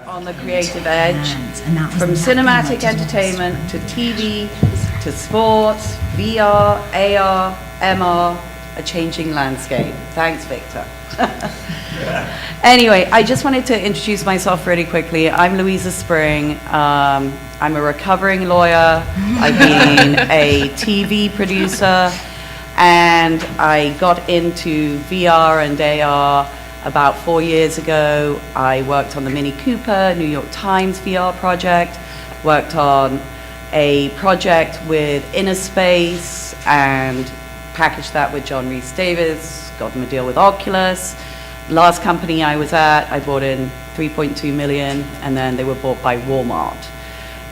On the creative edge, from cinematic entertainment to TV to sports, VR, AR, MR, a changing landscape. Thanks, Victor. Anyway, I just wanted to introduce myself really quickly. I'm Louisa Spring. I'm a recovering lawyer. I've been a TV producer, and I got into VR and AR about 4 years ago. I worked on the Mini Cooper New York Times VR project, worked on a project with Innerspace and packaged that with John Rhys Davies, got him a deal with Oculus. Last company I was at, I brought in 3.2 million, and then they were bought by Walmart.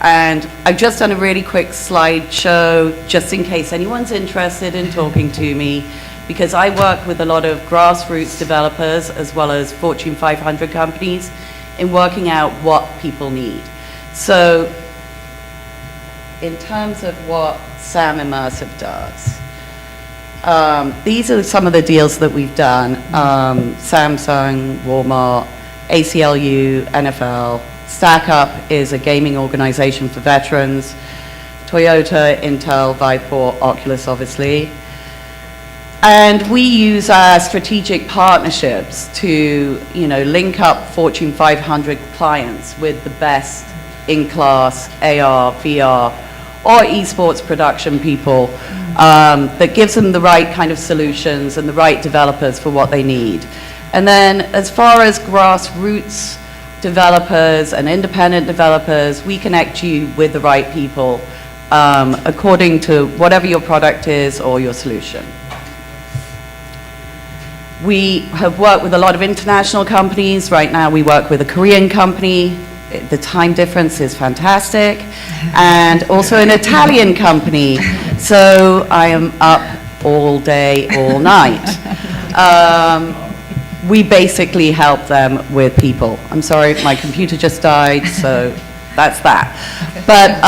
And I've just done a really quick slideshow, just in case anyone's interested in talking to me, because I work with a lot of grassroots developers as well as Fortune 500 companies in working out what people need. So in terms of what Sam Immersive does, these are some of the deals that we've done. Samsung, Walmart, ACLU, NFL. StackUp is a gaming organization for veterans. Toyota, Intel, Viveport, Oculus, obviously. And we use our strategic partnerships to, link up Fortune 500 clients with the best in-class AR, VR, or esports production people that gives them the right kind of solutions and the right developers for what they need. And then as far as grassroots developers and independent developers, we connect you with the right people according to whatever your product is or your solution. We have worked with a lot of international companies. Right now we work with a Korean company. The time difference is fantastic. And also an Italian company. So I am up all day, all night. We basically help them with people. I'm sorry, my computer just died, so that's that. But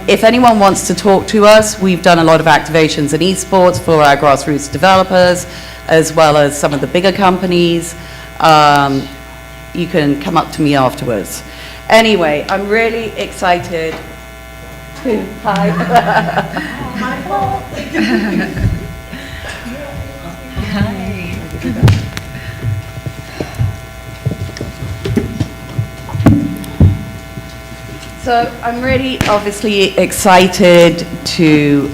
if anyone wants to talk to us, we've done a lot of activations in esports for our grassroots developers, as well as some of the bigger companies. You can come up to me afterwards. Anyway, I'm really excited to, hi. My fault. Hi. So I'm really obviously excited to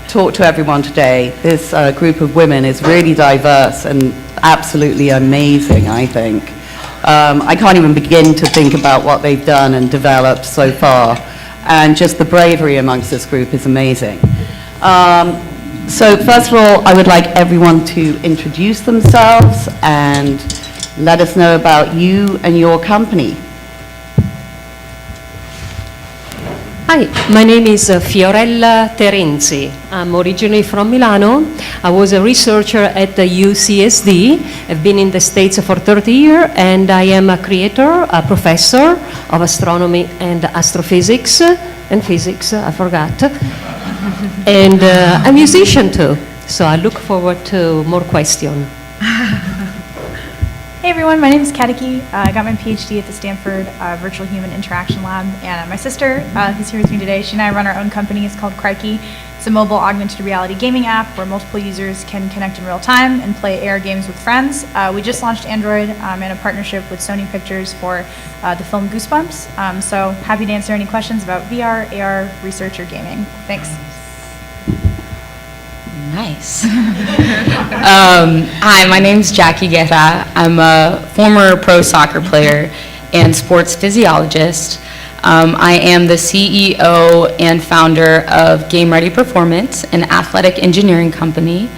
talk to everyone today. This group of women is really diverse and absolutely amazing, I think. I can't even begin to think about what they've done and developed so far. And just the bravery amongst this group is amazing. So first of all, I would like everyone to introduce themselves and let us know about you and your company. Hi, my name is Fiorella Terenzi. I'm originally from Milano. I was a researcher at the UCSD. I've been in the States for 30 years, and I am a creator, a professor of astronomy and astrophysics, and physics, I forgot. And a musician too, so I look forward to more questions. Hey everyone, my name is Katiki. I got my PhD at the Stanford Virtual Human Interaction Lab, and my sister, who's here with me today, she and I run our own company. It's called Crikey. It's a mobile augmented reality gaming app where multiple users can connect in real time and play AR games with friends. We just launched Android in a partnership with Sony Pictures for the film Goosebumps. So happy to answer any questions about VR, AR, research, or gaming. Thanks. Nice. Hi, my name's Jackie Guerra. I'm a former pro soccer player and sports physiologist. I am the CEO and founder of Game Ready Performance, an athletic engineering company,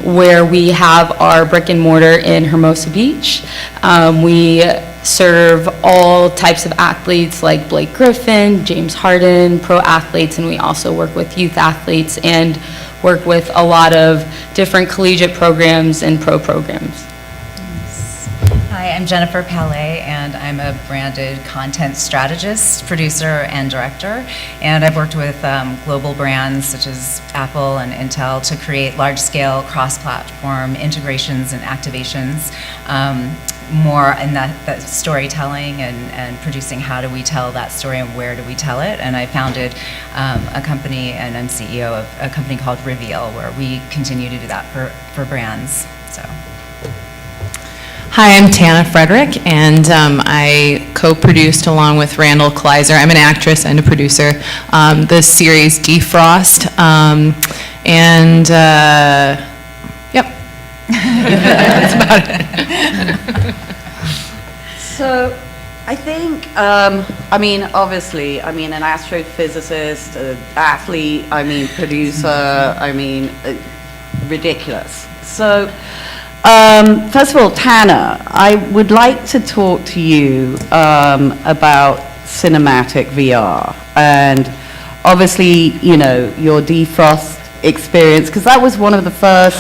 where we have our brick and mortar in Hermosa Beach. We serve all types of athletes like Blake Griffin, James Harden, pro athletes, and we also work with youth athletes and work with a lot of different collegiate programs and pro programs. Hi, I'm Jennifer Palais, and I'm a branded content strategist, producer, and director. And I've worked with global brands such as Apple and Intel to create large-scale cross-platform integrations and activations more in that storytelling and producing how do we tell that story and where do we tell it. And I founded a company, and I'm CEO of a company called Reveal, where we continue to do that for brands. So. Hi, I'm Tana Frederick, and I co-produced along with Randall Kleiser. I'm an actress and a producer. The series Defrost, and yep. That's about it. So, I think, I mean, obviously, I mean, an astrophysicist, an athlete, I mean, producer, I mean, ridiculous. So, first of all, Tana, I would like to talk to you about cinematic VR. And obviously, you know, your Defrost experience, because that was one of the first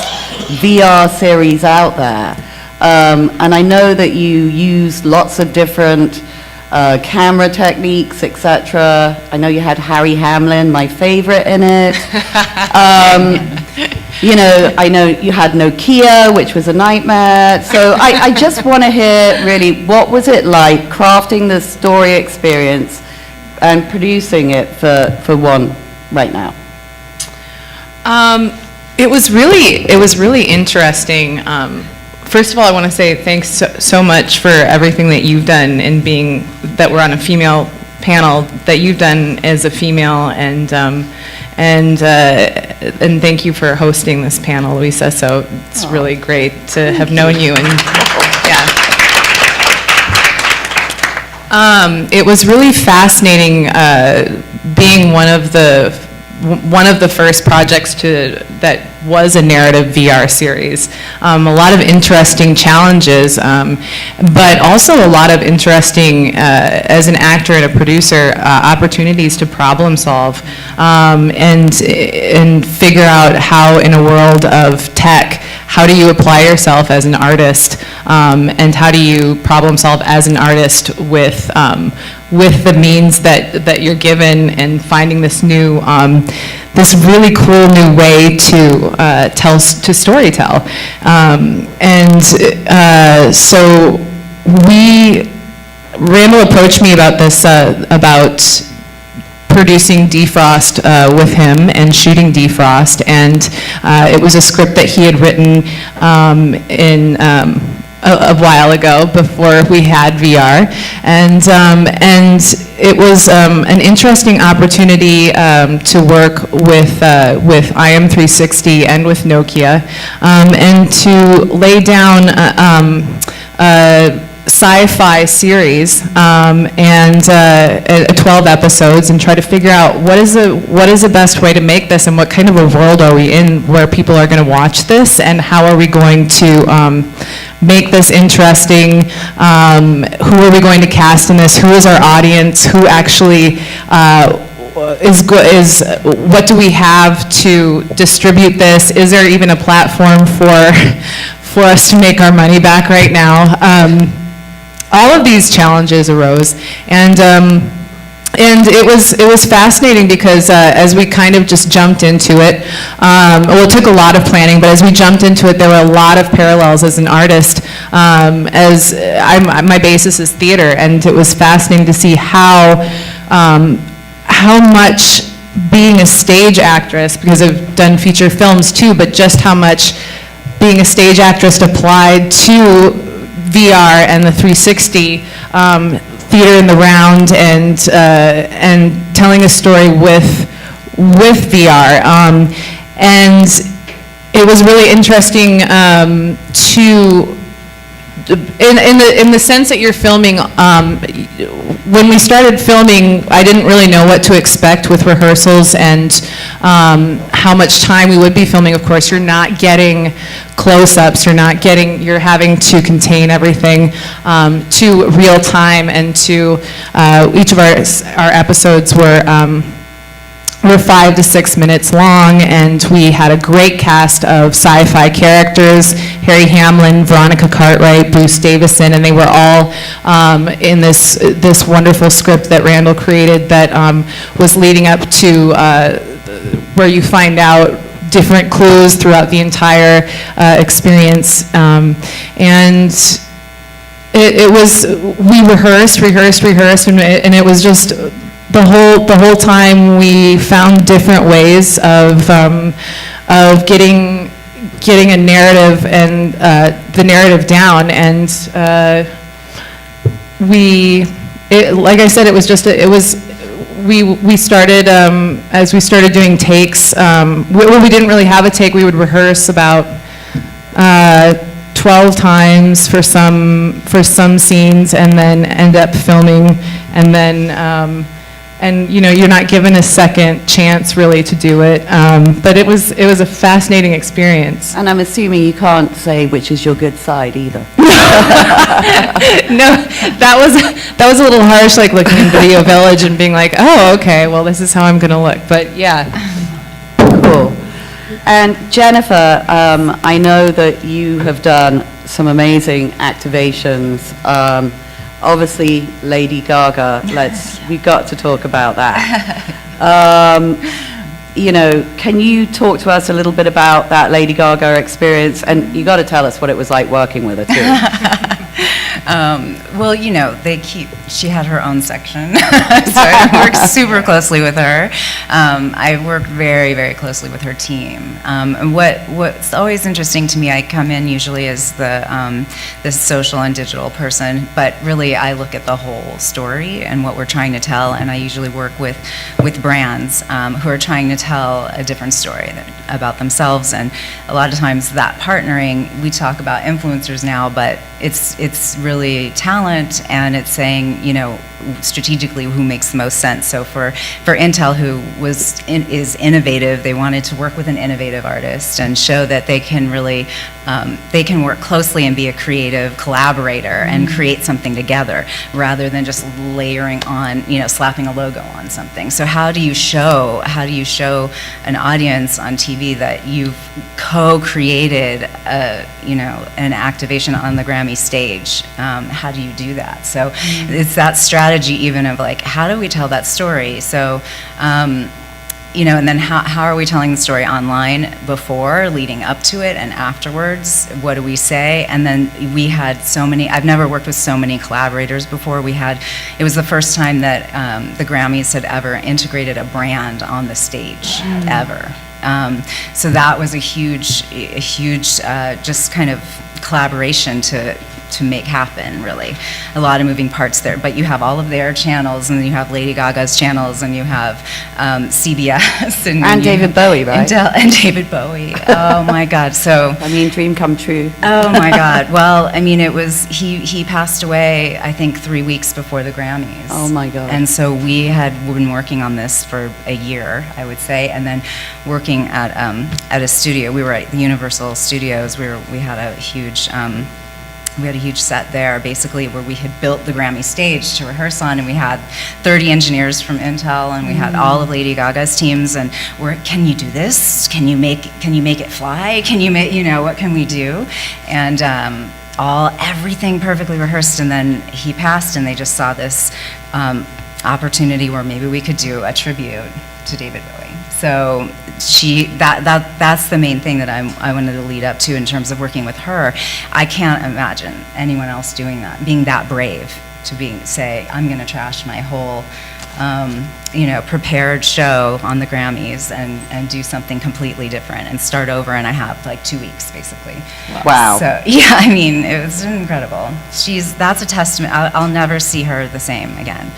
VR series out there. And I know that you used lots of different camera techniques, etc. I know you had Harry Hamlin, my favorite, in it. You know, I know you had Nokia, which was a nightmare. So I just want to hear, really, what was it like crafting the story experience and producing it for one right now? It was really interesting. First of all, I want to say thanks so much for everything that you've done in being that we're on a female panel that you've done as a female, and thank you for hosting this panel, Luisa. So it's really great to have known you, and yeah. It was really fascinating being one of the first projects that was a narrative VR series. A lot of interesting challenges, but also a lot of interesting, as an actor and a producer, opportunities to problem solve and figure out how, in a world of tech, how do you apply yourself as an artist, and how do you problem solve as an artist with the means that you're given, and finding this new, this really cool new way to storytell. So Randall approached me about this, about producing Defrost with him and shooting Defrost, and it was a script that he had written a while ago, before we had VR, and it was an interesting opportunity to work with IM360 and with Nokia, and to lay down a sci-fi series and 12 episodes, and try to figure out what is the best way to make this, and what kind of a world are we in where people are going to watch this, and how are we going to make this interesting. Who are we going to cast in this? Who is our audience? Who actually is what do we have to distribute this? Is there even a platform for us to make our money back right now? All of these challenges arose, and it was fascinating because as we kind of just jumped into it, well, it took a lot of planning, but as we jumped into it, there were a lot of parallels as an artist. As my basis is theater, and it was fascinating to see how much being a stage actress, because I've done feature films too, but just how much being a stage actress applied to VR and the 360, theater in the round, and telling a story with VR, and it was really interesting to. In the sense that you're filming, when we started filming, I didn't really know what to expect with rehearsals and how much time we would be filming. Of course, you're not getting close-ups, you're having to contain everything to real time, and to each of our episodes were 5 to 6 minutes long, and we had a great cast of sci-fi characters: Harry Hamlin, Veronica Cartwright, Bruce Davison, and they were all in this wonderful script that Randall created that was leading up to where you find out different clues throughout the entire experience, and it was, we rehearsed, and it was just the whole time we found different ways of getting a narrative and the narrative down, and like I said, it was just we started as we started doing takes. When we didn't really have a take, we would rehearse about 12 times for some scenes, and then end up filming, and then and you're not given a second chance really to do it. But it was a fascinating experience. And I'm assuming you can't say which is your good side either. No, that was a little harsh, like looking in Video Village and being like, oh, okay, well, this is how I'm going to look. But yeah. Cool. And Jennifer, I know that you have done some amazing activations. Obviously, Lady Gaga, we've got to talk about that. Can you talk to us a little bit about that Lady Gaga experience? And you got to tell us what it was like working with her, too. Well, she had her own section, so I worked super closely with her. I worked very, very closely with her team. And what's always interesting to me, I come in usually as the social and digital person, but really I look at the whole story and what we're trying to tell, and I usually work with brands who are trying to tell a different story about themselves, and a lot of times that partnering, we talk about influencers now, but it's really talent, and it's saying, strategically who makes the most sense. So for Intel, who is innovative, they wanted to work with an innovative artist and show that they can really they can work closely and be a creative collaborator and create something together rather than just layering on, slapping a logo on something. So how do you show an audience on TV that you've co-created an activation on the Grammy stage? How do you do that? So it's that strategy even of like, how do we tell that story? So and then how are we telling the story online before, leading up to it, and afterwards? What do we say? And then we had so many, I've never worked with so many collaborators before. It was the first time that the Grammys had ever integrated a brand on the stage, ever. So that was a huge just kind of collaboration to make happen, really. A lot of moving parts there, but you have all of their channels, and then you have Lady Gaga's channels, and you have CBS. And David Bowie, right? And David Bowie. Oh my God, so. Dream come true. Oh my God, well, he passed away, I think, 3 weeks before the Grammys. Oh my God. And so we had been working on this for a year, I would say, and then working at a studio. We were at the Universal Studios. We had a huge set there, basically, where we had built the Grammy stage to rehearse on, and we had 30 engineers from Intel, and we had all of Lady Gaga's teams, and can you do this? Can you make it fly? Can you make, what can we do? And everything perfectly rehearsed, and then he passed, and they just saw this opportunity where maybe we could do a tribute to David Bowie. So that's the main thing that I wanted to lead up to in terms of working with her. I can't imagine anyone else doing that, being that brave to say, I'm going to trash my whole prepared show on the Grammys and do something completely different and start over, and I have like 2 weeks basically. Wow. So yeah, it was incredible. That's a testament. I'll never see her the same again.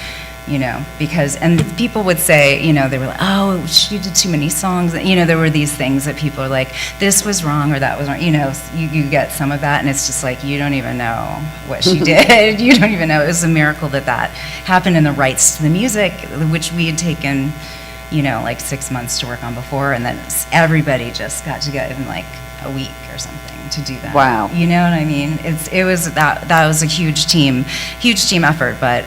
Because, and people would say, they were like, oh, she did too many songs. There were these things that people are like, this was wrong or that was wrong. You get some of that, and it's just like, you don't even know what she did. You don't even know. It was a miracle that happened, in the rights to the music, which we had taken, like 6 months to work on before, and then everybody just got together in like a week or something to do that. Wow. You know what I mean? That was a huge team effort, but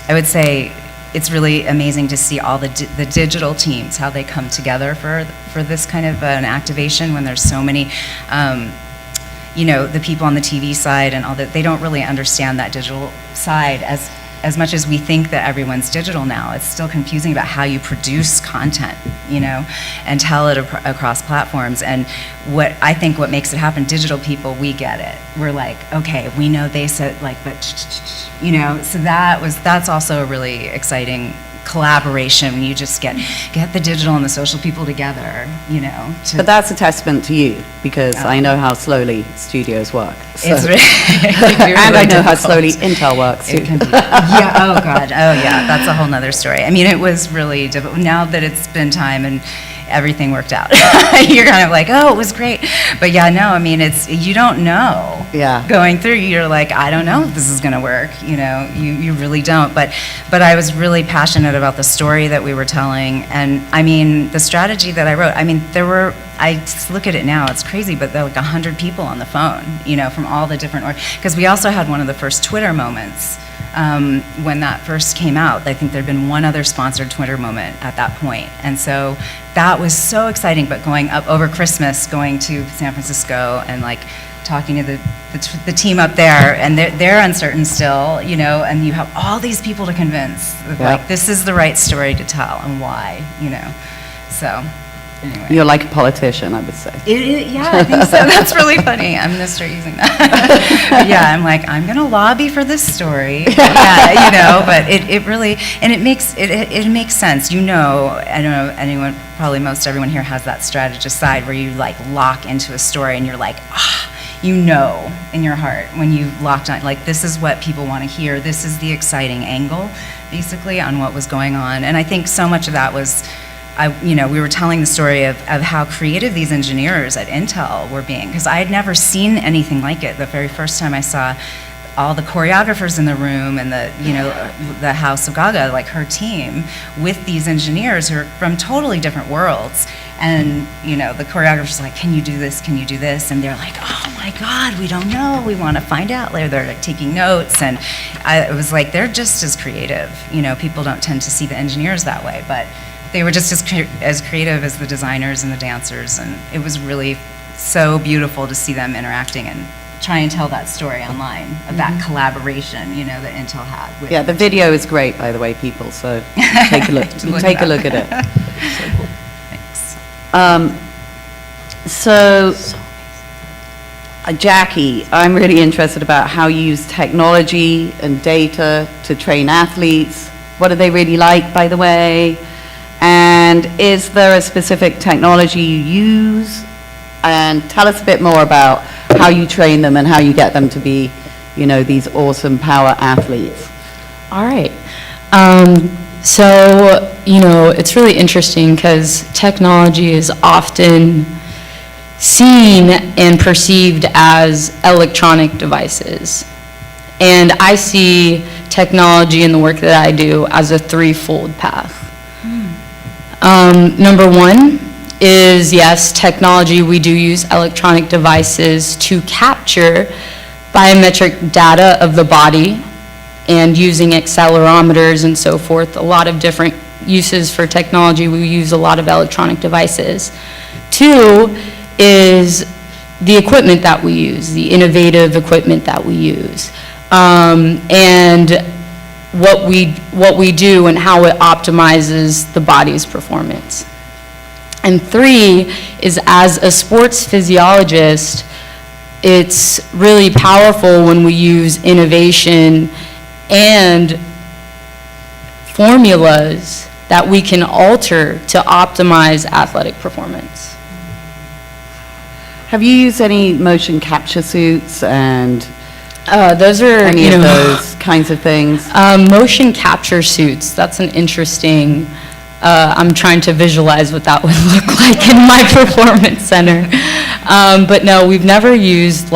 I would say it's really amazing to see all the digital teams, how they come together for this kind of an activation when there's so many, the people on the TV side and all that, they don't really understand that digital side as much as we think that everyone's digital now, it's still confusing about how you produce content, you know, and tell it across platforms. And what makes it happen, digital people, we get it. We're like, okay, we know they said like, but, you know, so that's also a really exciting collaboration when you just get the digital and the social people together, you know. But that's a testament to you, because I know how slowly studios work. So. It's really And I know how difficult. slowly Intel works, too. It can be. Yeah, oh, God, oh, yeah, that's a whole nother story. I mean, it was really difficult. Now that it's been time and everything worked out, you're kind of like, oh, it was great. But yeah, no, I mean, you don't know. Yeah. Going through, you're like, I don't know if this is going to work, you know, you really don't. But I was really passionate about the story that we were telling. And I mean, the strategy that I wrote, I mean, I just look at it now, it's crazy, but there were like 100 people on the phone, you know, from all the different, because we also had one of the first Twitter moments when that first came out. I think there'd been one other sponsored Twitter moment at that point. And so that was so exciting, but going up over Christmas, going to San Francisco and like talking to the team up there, and they're uncertain still, you know, and you have all these people to convince, like, this is the right story to tell and why, you know, so. Anyway. You're like a politician, I would say. Yeah, I think so. That's really funny. I'm going to start using that. But yeah, I'm like, I'm going to lobby for this story. Yeah, you know, but it really, and it makes sense. You know, I don't know, anyone, probably most everyone here has that strategist side where you like lock into a story and you're like, you know in your heart when you locked on, like, this is what people want to hear. This is the exciting angle, basically, on what was going on. And I think so much of that was, we were telling the story of how creative these engineers at Intel were being, because I had never seen anything like it. The very first time I saw all the choreographers in the room and the House of Gaga, like her team, with these engineers who are from totally different worlds. And, you know, the choreographers like, can you do this? Can you do this? And they're like, oh my God, we don't know. We want to find out. They're like taking notes. And it was like, they're just as creative. You know, people don't tend to see the engineers that way, but they were just as creative as the designers and the dancers, and it was really so beautiful to see them interacting and try and tell that story online of that collaboration, you know, that Intel had. With Yeah, the video is great, by the way, people, so take a look. Take a look at it. Thanks. Jackie, I'm really interested about how you use technology and data to train athletes. What do they really like, by the way? And is there a specific technology you use? And tell us a bit more about how you train them and how you get them to be, you know, these awesome power athletes. All right. So, you know, it's really interesting because technology is often seen and perceived as electronic devices. And I see technology in the work that I do as a threefold path. Number one is, yes, technology. We do use electronic devices to capture biometric data of the body, and using accelerometers and so forth, a lot of different uses for technology. We use a lot of electronic devices. Two is the equipment that we use, the innovative equipment that we use, and what we do and how it optimizes the body's performance. And three is, as a sports physiologist, it's really powerful when we use innovation and formulas that we can alter to optimize athletic performance. Have you used any motion capture suits and Those are, any you of know, those kinds of things? motion capture suits, that's an interesting, I'm trying to visualize what that would look like in my performance center. But no, we've never used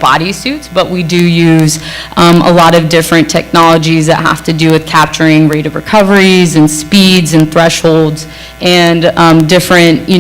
body suits, but we do use a lot of different technologies that have to do with capturing rate of recoveries and speeds and thresholds and different,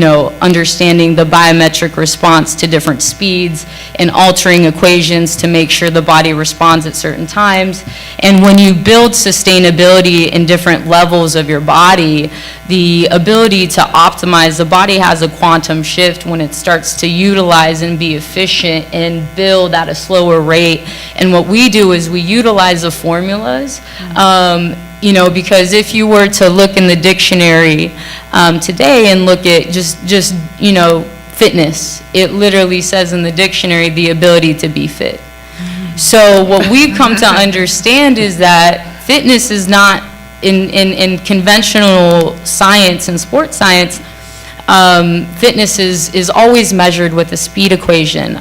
understanding the biometric response to different speeds and altering equations to make sure the body responds at certain times. And when you build sustainability in different levels of your body, the ability to optimize, the body has a quantum shift shift when it starts to utilize and be efficient and build at a slower rate. And what we do is we utilize the formulas, you know, because if you were to look in the dictionary today and look at just you know, fitness, it literally says in the dictionary the ability to be fit. So what we've come to understand is that fitness is not in conventional science and sports science. Fitness is always measured with a speed equation.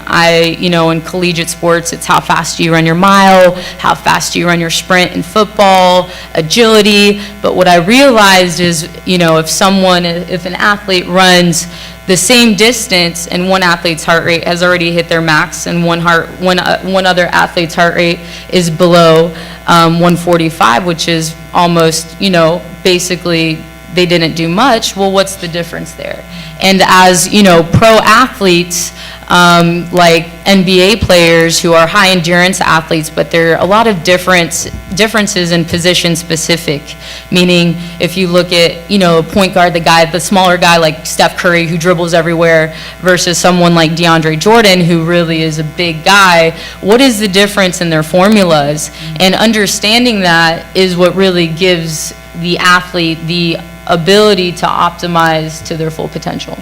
You know, in collegiate sports, it's how fast do you run your mile, how fast do you run your sprint in football, agility. But what I realized is, you know, if an athlete runs the same distance and one athlete's heart rate has already hit their max and one other athlete's heart rate is below 145, which is almost, you know, basically they didn't do much, well, what's the difference there? And as, you know, pro athletes, like NBA players who are high endurance athletes, but there are a lot of differences in position specific, meaning if you look at, you know, point guard, the smaller guy like Steph Curry who dribbles everywhere versus someone like DeAndre Jordan who really is a big guy, what is the difference in their formulas? And understanding that is what really gives the athlete the ability to optimize to their full potential.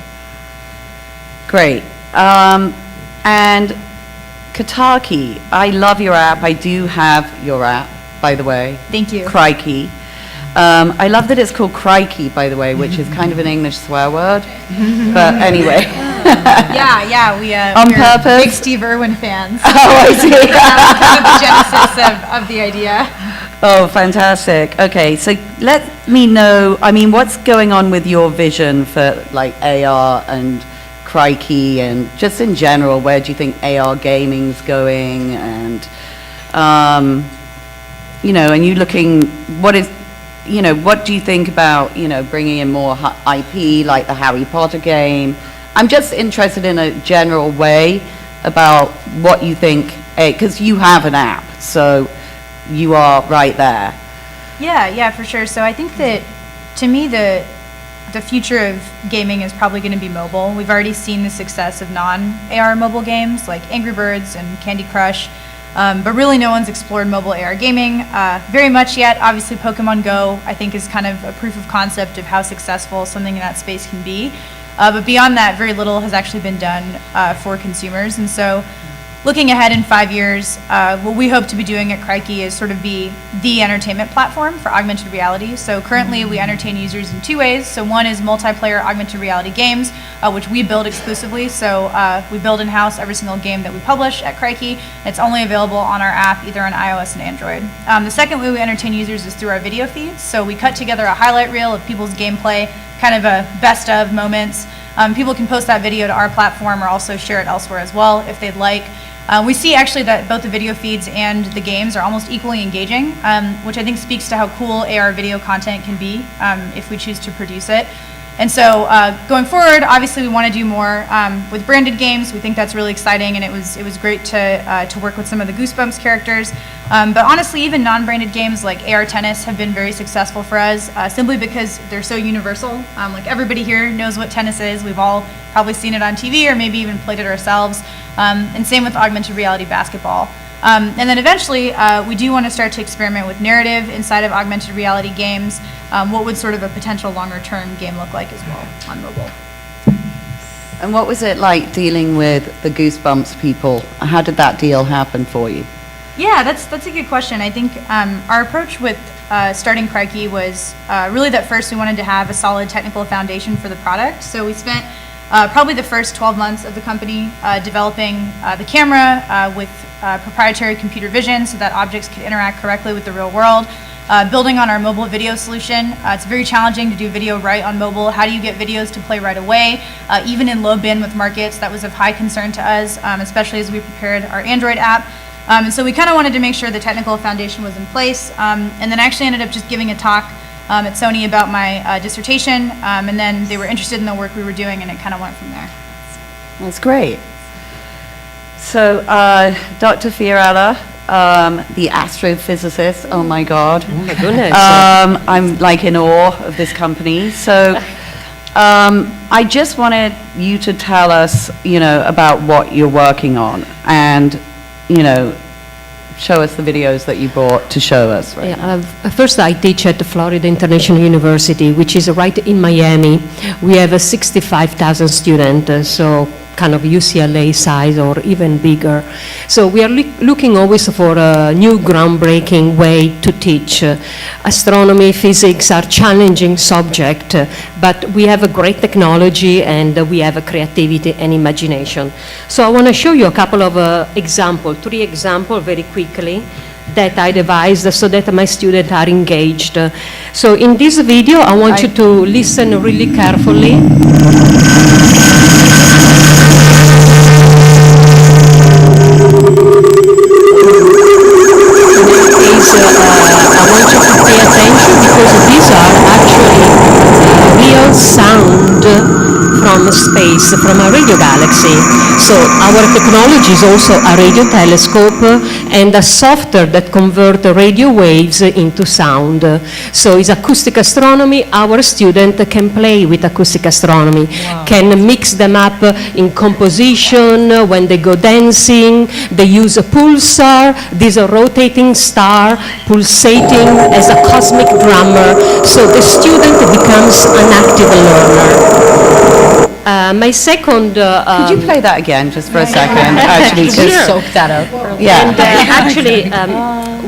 Great. And Kataki, I love your app. I do have your app, by the way. Thank you. Crikey. I love that it's called crikey, by the way, which is kind of an English swear word. But anyway. Yeah, On we're purpose? big Steve Irwin fans. Oh, I see. Kind of the genesis of the idea. Oh, fantastic. Okay, so let me know, I mean, what's going on with your vision for like AR and crikey and just in general, where do you think AR gaming's going? And, you know, and you looking, what do you think about, you know, bringing in more IP like the Harry Potter game? I'm just interested in a general way about what you think, because you have an app, so you are right there. Yeah, for sure. So I think that, to me, the future of gaming is probably going to be mobile. We've already seen the success of non-AR mobile games like Angry Birds and Candy Crush, but really no one's explored mobile AR gaming very much yet. Obviously, Pokemon Go, I think, is kind of a proof of concept of how successful something in that space can be. But beyond that, very little has actually been done for consumers. And so looking ahead in 5 years, what we hope to be doing at Crikey is sort of be the entertainment platform for augmented reality. So currently we entertain users in 2 ways. So one is multiplayer augmented reality games, which we build exclusively. So we build in-house every single game that we publish at Crikey. It's only available on our app, either on iOS and Android. The second way we entertain users is through our video feeds. So we cut together a highlight reel of people's gameplay, kind of a best of moments. People can post that video to our platform or also share it elsewhere as well if they'd like. We see actually that both the video feeds and the games are almost equally engaging, which I think speaks to how cool AR video content can be if we choose to produce it. And so going forward, obviously we want to do more with branded games. We think that's really exciting, and it was great to work with some of the Goosebumps characters. But honestly, even non-branded games like AR Tennis have been very successful for us, simply because they're so universal. Like everybody here knows what tennis is. We've all probably seen it on TV or maybe even played it ourselves. And same with augmented reality basketball. And then eventually, we do want to start to experiment with narrative inside of augmented reality games. What would sort of a potential longer-term game look like as well on mobile? And what was it like dealing with the Goosebumps people? How did that deal happen for you? Yeah, that's a good question. I think our approach with starting Crikey was really that first we wanted to have a solid technical foundation for the product. So we spent probably the first 12 months of the company developing the camera with proprietary computer vision so that objects could interact correctly with the real world. Building on our mobile video solution. It's very challenging to do video right on mobile. How do you get videos to play right away? Even in low bandwidth markets, that was of high concern to us, especially as we prepared our Android app. And so we kind of wanted to make sure the technical foundation was in place. And then I actually ended up just giving a talk at Sony about my dissertation. And then they were interested in the work we were doing, and it kind of went from there. That's great. So, Dr. Fiorella, the astrophysicist, oh my God. Oh my goodness. I'm like in awe of this company. So, I just wanted you to tell us, about what you're working on and, show us the videos that you brought to show us right now. First, I teach at the Florida International University, which is right in Miami. We have 65,000 students, so kind of UCLA size or even bigger. So we are looking always for a new groundbreaking way to teach. Astronomy, physics are challenging subject, but we have a great technology and we have a creativity and imagination. So I want to show you a couple of examples, 3 examples very quickly that I devised so that my students are engaged. So in this video, I want you to listen really carefully. I want you to pay attention because these are actually real sound from space, from a radio galaxy. So our technology is also a radio telescope and a software that converts radio waves into sound. So it's acoustic astronomy. Our student can play with acoustic astronomy, can mix them up in composition, when they go dancing, they use a pulsar, this a rotating star, pulsating as a cosmic drummer, so the student becomes an active learner. My second... Could you play that again, just for a second? Actually, Sure. Soak that up. yeah. And actually,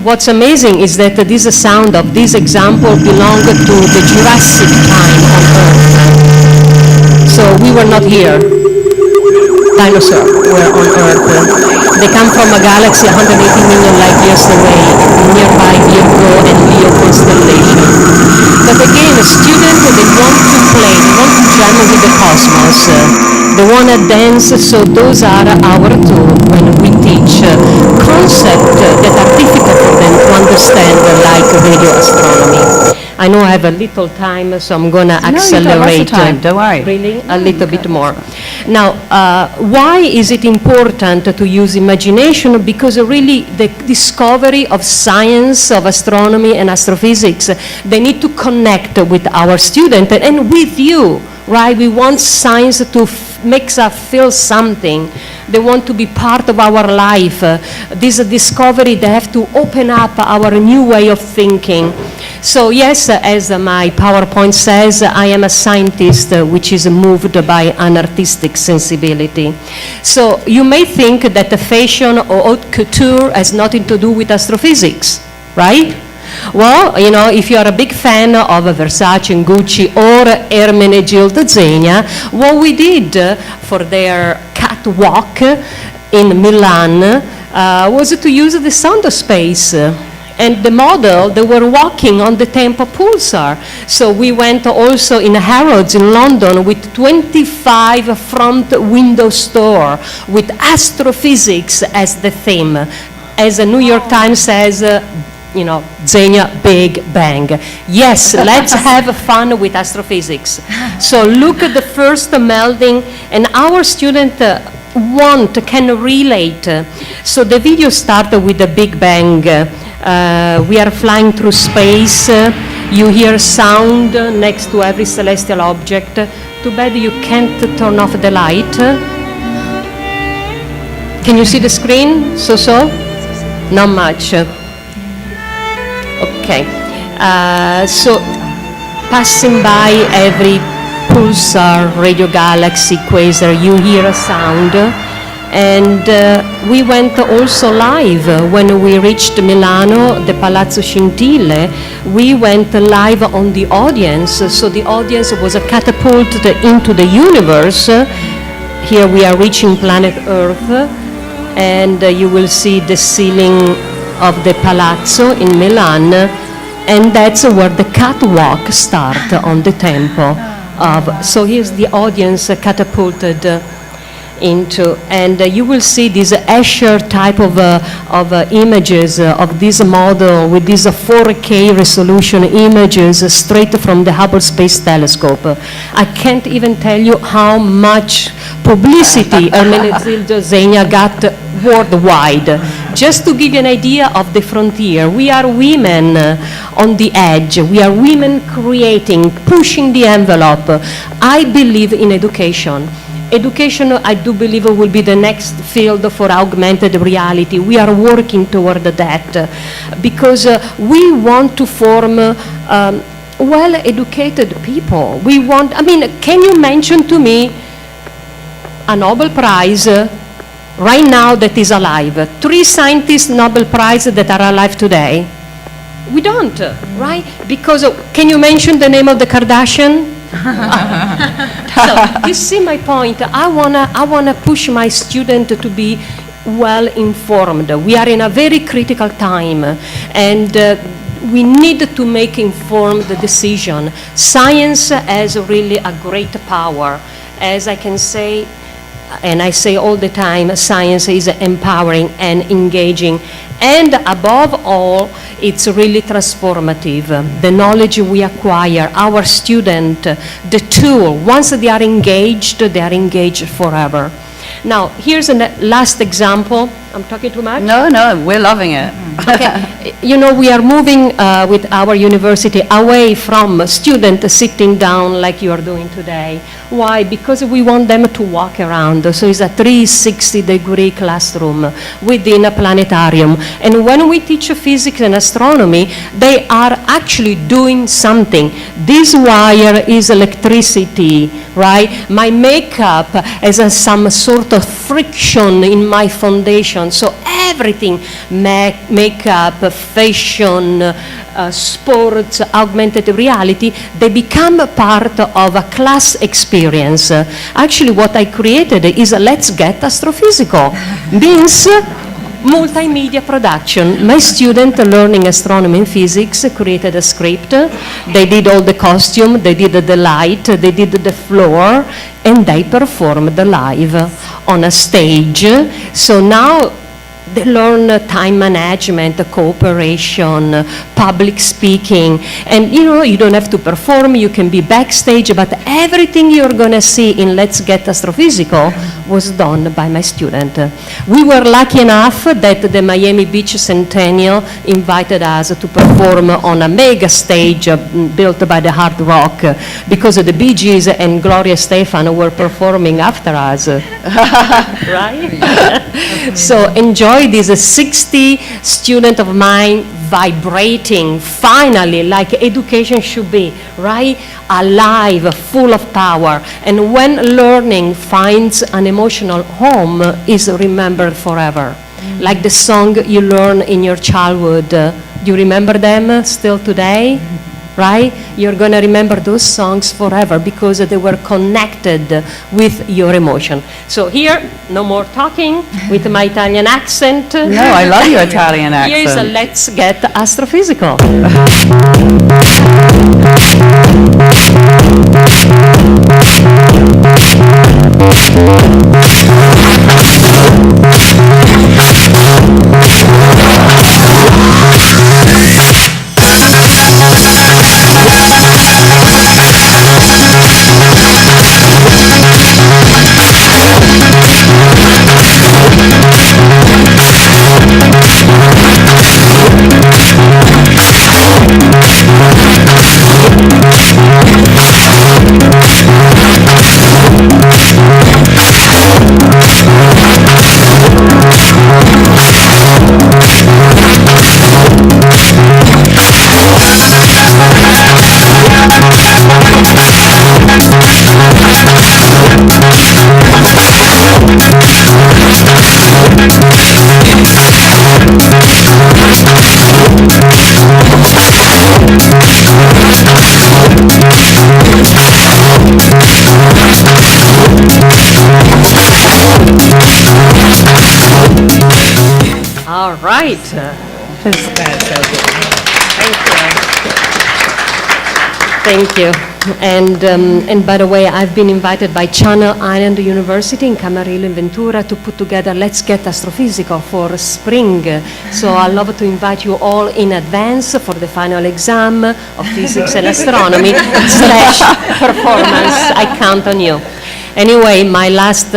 what's amazing is that this sound of this example belonged to the Jurassic time on Earth. So we were not here. Dinosaurs were on Earth. They come from a galaxy 180 million light years away, nearby Virgo and Leo constellation. But again, students, they want to play, they want to jam with the cosmos. They want to dance, so those are our tools when we teach concepts that are difficult for them to understand, like radio astronomy. I know I have a little time, so I'm going to accelerate. No, you've got lots of time, don't worry. Really? A little bit more. Now, why is it important to use imagination? Because really the discovery of science, of astronomy and astrophysics, they need to connect with our students and with you, right? We want science to make us feel something. They want to be part of our life. This discovery, they have to open up our new way of thinking. So yes, as my PowerPoint says, I am a scientist which is moved by an artistic sensibility. So you may think that the fashion or haute couture has nothing to do with astrophysics, right? Well, if you are a big fan of Versace and Gucci or Ermenegildo Zegna, what we did for their catwalk in Milan was to use the sound of space. And the model, they were walking on the Tempo Pulsar. So we went also in Harrods in London with 25 front window store with astrophysics as the theme. As the New York Times says, Zegna Big Bang. Yes, let's have fun with astrophysics. So look at the first melding, and our student can relate. So the video started with the Big Bang. We are flying through space. You hear sound next to every celestial object. Too bad you can't turn off the light. Can you see the screen? So? Not much. Okay. So passing by every pulsar, radio galaxy, quasar, you hear a sound. And we went also live when we reached Milano, the Palazzo Scintille. We went live on the audience, so the audience was catapulted into the universe. Here we are reaching planet Earth, and you will see the ceiling of the Palazzo in Milan, and that's where the catwalk starts on the tempo. So here's the audience catapulted. into, and you will see these Escher type of images of this model with these 4K resolution images straight from the Hubble Space Telescope. I can't even tell you how much publicity Ermenegildo Zegna got worldwide. Just to give you an idea of the frontier, we are women on the edge. We are women creating, pushing the envelope. I believe in education. Education, I do believe, will be the next field for augmented reality. We are working toward that because we want to form well-educated people. We want, I mean, can you mention to me a Nobel Prize right now that is alive? 3 scientists Nobel Prize that are alive today? We don't, right? Because, can you mention the name of the Kardashian? So, you see my point. I wanna push my student to be well informed. We are in a very critical time, and we need to make informed decision. Science has really a great power. As I can say, and I say all the time, science is empowering and engaging. And above all, it's really transformative. The knowledge we acquire, our student, the tool, once they are engaged forever. Now, here's a last example. I'm talking too much? No, we're loving it. Okay. You know, we are moving with our university away from students sitting down like you are doing today. Why? Because we want them to walk around. So it's a 360-degree classroom within a planetarium. And when we teach physics and astronomy, they are actually doing something. This wire is electricity, right? My makeup has some sort of friction in my foundation. So everything, makeup, fashion, sports, augmented reality, they become a part of a class experience. Actually, what I created is Let's Get Astrophysical. Means multimedia production. My student learning astronomy and physics created a script. They did all the costume, they did the light, they did the floor, and they performed live on a stage. So now they learn time management, cooperation, public speaking, and you know, you don't have to perform, you can be backstage, but everything you're gonna see in Let's Get Astrophysical was done by my student. We were lucky enough that the Miami Beach Centennial invited us to perform on a mega stage built by the Hard Rock, because the Bee Gees and Gloria Estefan were performing after us, right? So enjoy this 60 student of mine vibrating, finally, like education should be, right? Alive, full of power. And when learning finds an emotional home, is remembered forever. Like the song you learn in your childhood. Do you remember them still today? Right? You're going to remember those songs forever because they were connected with your emotion. So here, no more talking with my Italian accent. No, I love your Italian accent. Here is a Let's Get Astrophysical. All right. Thank you. And by the way, I've been invited by Channel Island University in Camarillo in Ventura to put together Let's Get Astrophysical for spring. So I'd love to invite you all in advance for the final exam of physics and astronomy / performance. I count on you. Anyway, my last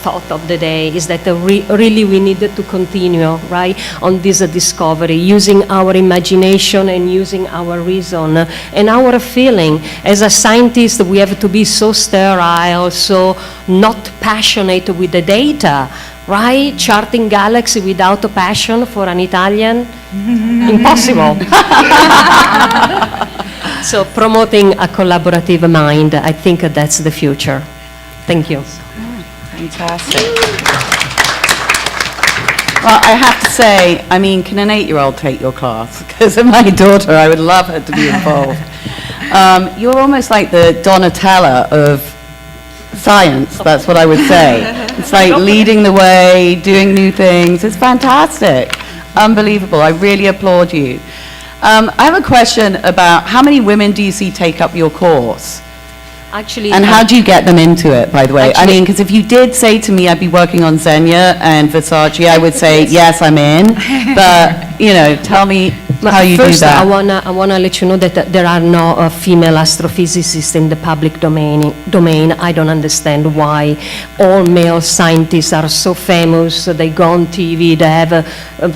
thought of the day is that really we needed to continue, right, on this discovery, using our imagination and using our reason and our feeling. As a scientist, we have to be so sterile, so not passionate with the data, right? Charting galaxy without a passion for an Italian? Impossible. So promoting a collaborative mind, I think that's the future. Thank you. Fantastic. Well, I have to say, I mean, can an 8-year-old take your class? Because of my daughter, I would love her to be involved. You're almost like the Donatella of science, that's what I would say. It's like leading the way, doing new things. It's fantastic. Unbelievable. I really applaud you. I have a question about how many women do you see take up your course? Actually, And how do you get them into it, by the way? I Actually- mean, because if you did say to me I'd be working on Xenia and Versace, I would say, yes, I'm in. But, you know, tell me how you do First, I that. wanna let you know that there are no female astrophysicists in the public domain. I don't understand why all male scientists are so famous. They go on TV, they have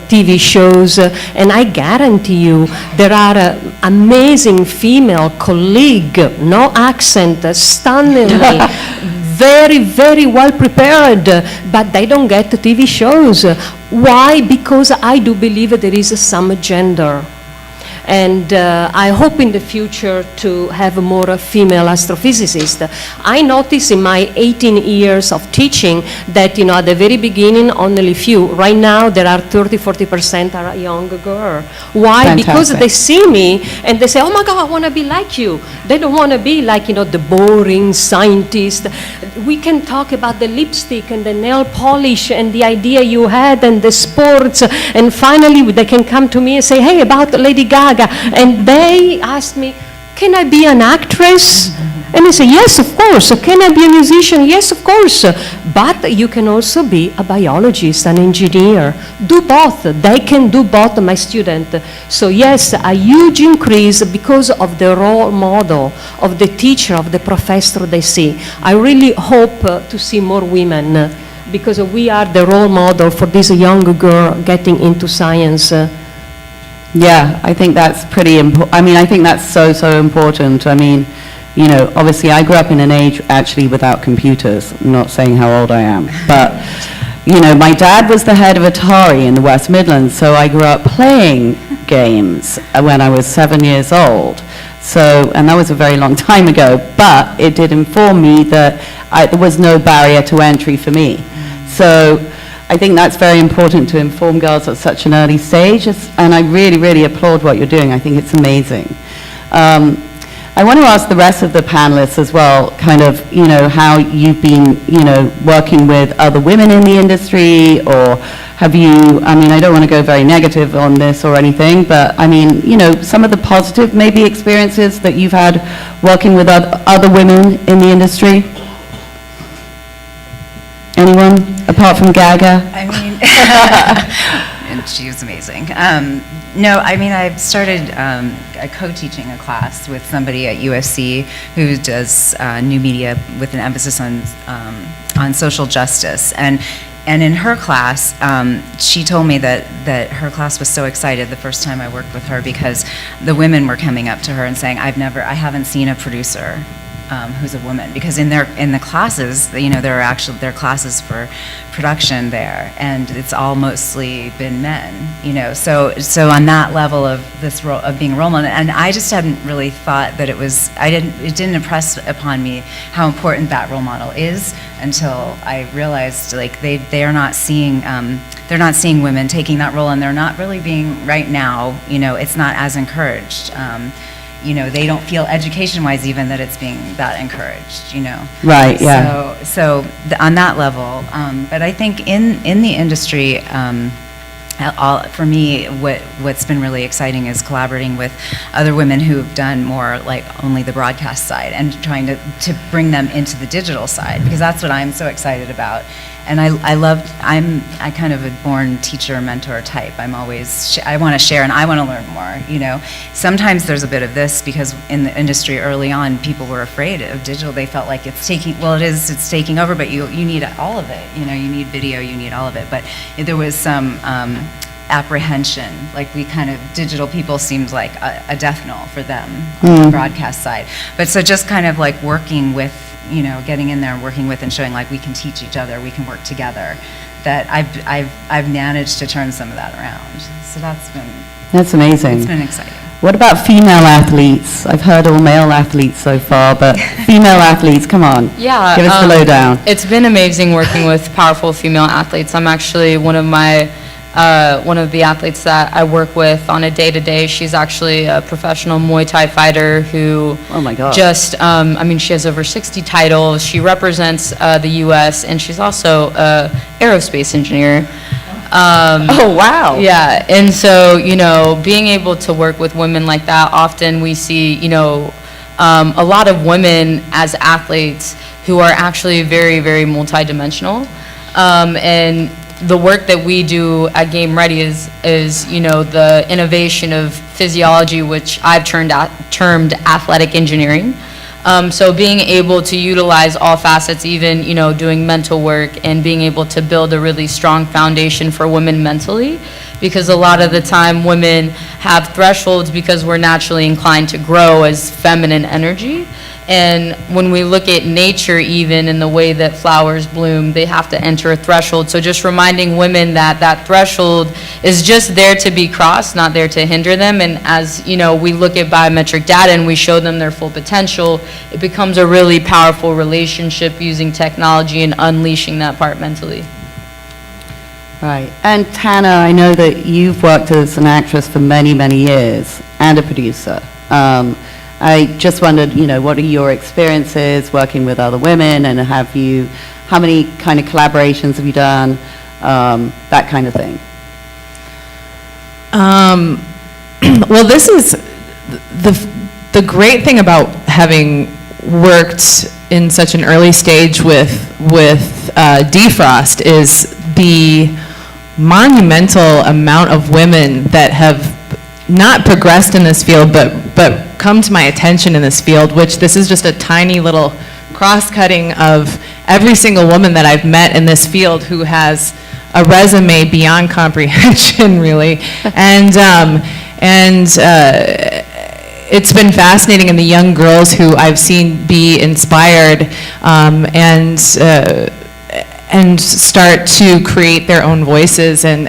TV shows, and I guarantee you there are amazing female colleagues, no accent, stunningly, very, very well prepared, but they don't get TV shows. Why? Because I do believe there is some gender. And I hope in the future to have more female astrophysicists. I noticed in my 18 years of teaching that, you know, at the very beginning, only few. Right now, there are 30-40% are a young girl. Why? Because Fantastic. they see me and they say, oh my God, I want to be like you. They don't want to be like, you know, the boring scientist. We can talk about the lipstick and the nail polish and the idea you had and the sports. And finally, they can come to me and say, hey, about Lady Gaga. And they ask me, can I be an actress? And I say, yes, of course. Can I be a musician? Yes, of course. But you can also be a biologist, an engineer. Do both. They can do both, my student. So yes, a huge increase because of the role model of the teacher, of the professor they see. I really hope to see more women because we are the role model for this young girl getting into science. Yeah, I think that's pretty important. I mean, I think that's so, so important. I mean, you know, obviously I grew up in an age actually without computers. I'm not saying how old I am, but, you know, my dad was the head of Atari in the West Midlands, so I grew up playing games when I was 7 years old. So, and that was a very long time ago, but it did inform me that there was no barrier to entry for me. So, I think that's very important to inform girls at such an early stage, and I really, really applaud what you're doing. I think it's amazing. I want to ask the rest of the panelists as well, kind of, you know, how you've been, you know, working with other women in the industry, or have you, I mean, I don't want to go very negative on this or anything, but I mean, you know, some of the positive maybe experiences that you've had working with other women in the industry? Anyone, apart from Gaga? I mean, and she was amazing. No, I mean, I've started co-teaching a class with somebody at USC who does new media with an emphasis on social justice. And in her class, she told me that her class was so excited the first time I worked with her because the women were coming up to her and saying, I haven't seen a producer who's a woman, because in the classes, you know, there are classes for production there, and it's all mostly been men, you know. So on that level of this role of being a role model, and I just hadn't really thought that it didn't impress upon me how important that role model is until I realized, like, they are not seeing. They're not seeing women taking that role, and they're not really being right now. You know, it's not as encouraged. You know, they don't feel education-wise even that it's being that encouraged, you know. Right, yeah. So on that level, but I think in the industry, for me, what's been really exciting is collaborating with other women who've done more like only the broadcast side and trying to bring them into the digital side, because that's what I'm so excited about. And I'm kind of a born teacher, mentor type. I'm always, I want to share and I want to learn more, you know. Sometimes there's a bit of this because in the industry early on, people were afraid of digital. They felt like it's taking, well, it's taking over, but you need all of it. You know, you need video, you need all of it. But there was some apprehension, like digital people seemed like a death knell for them on the broadcast side. But so just kind of like working with, you know, getting in there and working with and showing like we can teach each other, we can work together, that I've managed to turn some of that around. So That's amazing. it's been exciting. What about female athletes? I've heard all male athletes so far, but female athletes, come on. Yeah. Give us the lowdown. It's been amazing working with powerful female athletes. I'm actually one of the athletes that I work with on a day-to-day. She's actually a professional Muay Thai fighter who Oh my God. she has over 60 titles. She represents the U.S., and she's also an aerospace engineer. Oh, wow. Yeah, and so, you know, being able to work with women like that, often we see, you know, a lot of women as athletes who are actually very, very multidimensional. And the work that we do at Game Ready is you know, the innovation of physiology, which I've termed athletic engineering. So being able to utilize all facets, even, you know, doing mental work and being able to build a really strong foundation for women mentally, because a lot of the time women have thresholds because we're naturally inclined to grow as feminine energy. And when we look at nature, even in the way that flowers bloom, they have to enter a threshold. So just reminding women that that threshold is just there to be crossed, not there to hinder them. And as, you know, we look at biometric data and we show them their full potential, it becomes a really powerful relationship using technology and unleashing that part mentally. Right. And Tana, I know that you've worked as an actress for many, many years and a producer. I just wondered, you know, what are your experiences working with other women, and how many kind of collaborations have you done, that kind of thing? Well, this is the great thing about having worked in such an early stage with Defrost is the monumental amount of women that have not progressed in this field, but come to my attention in this field, which this is just a tiny little cross-cutting of every single woman that I've met in this field who has a resume beyond comprehension, really. And it's been fascinating, and the young girls who I've seen be inspired and start to create their own voices and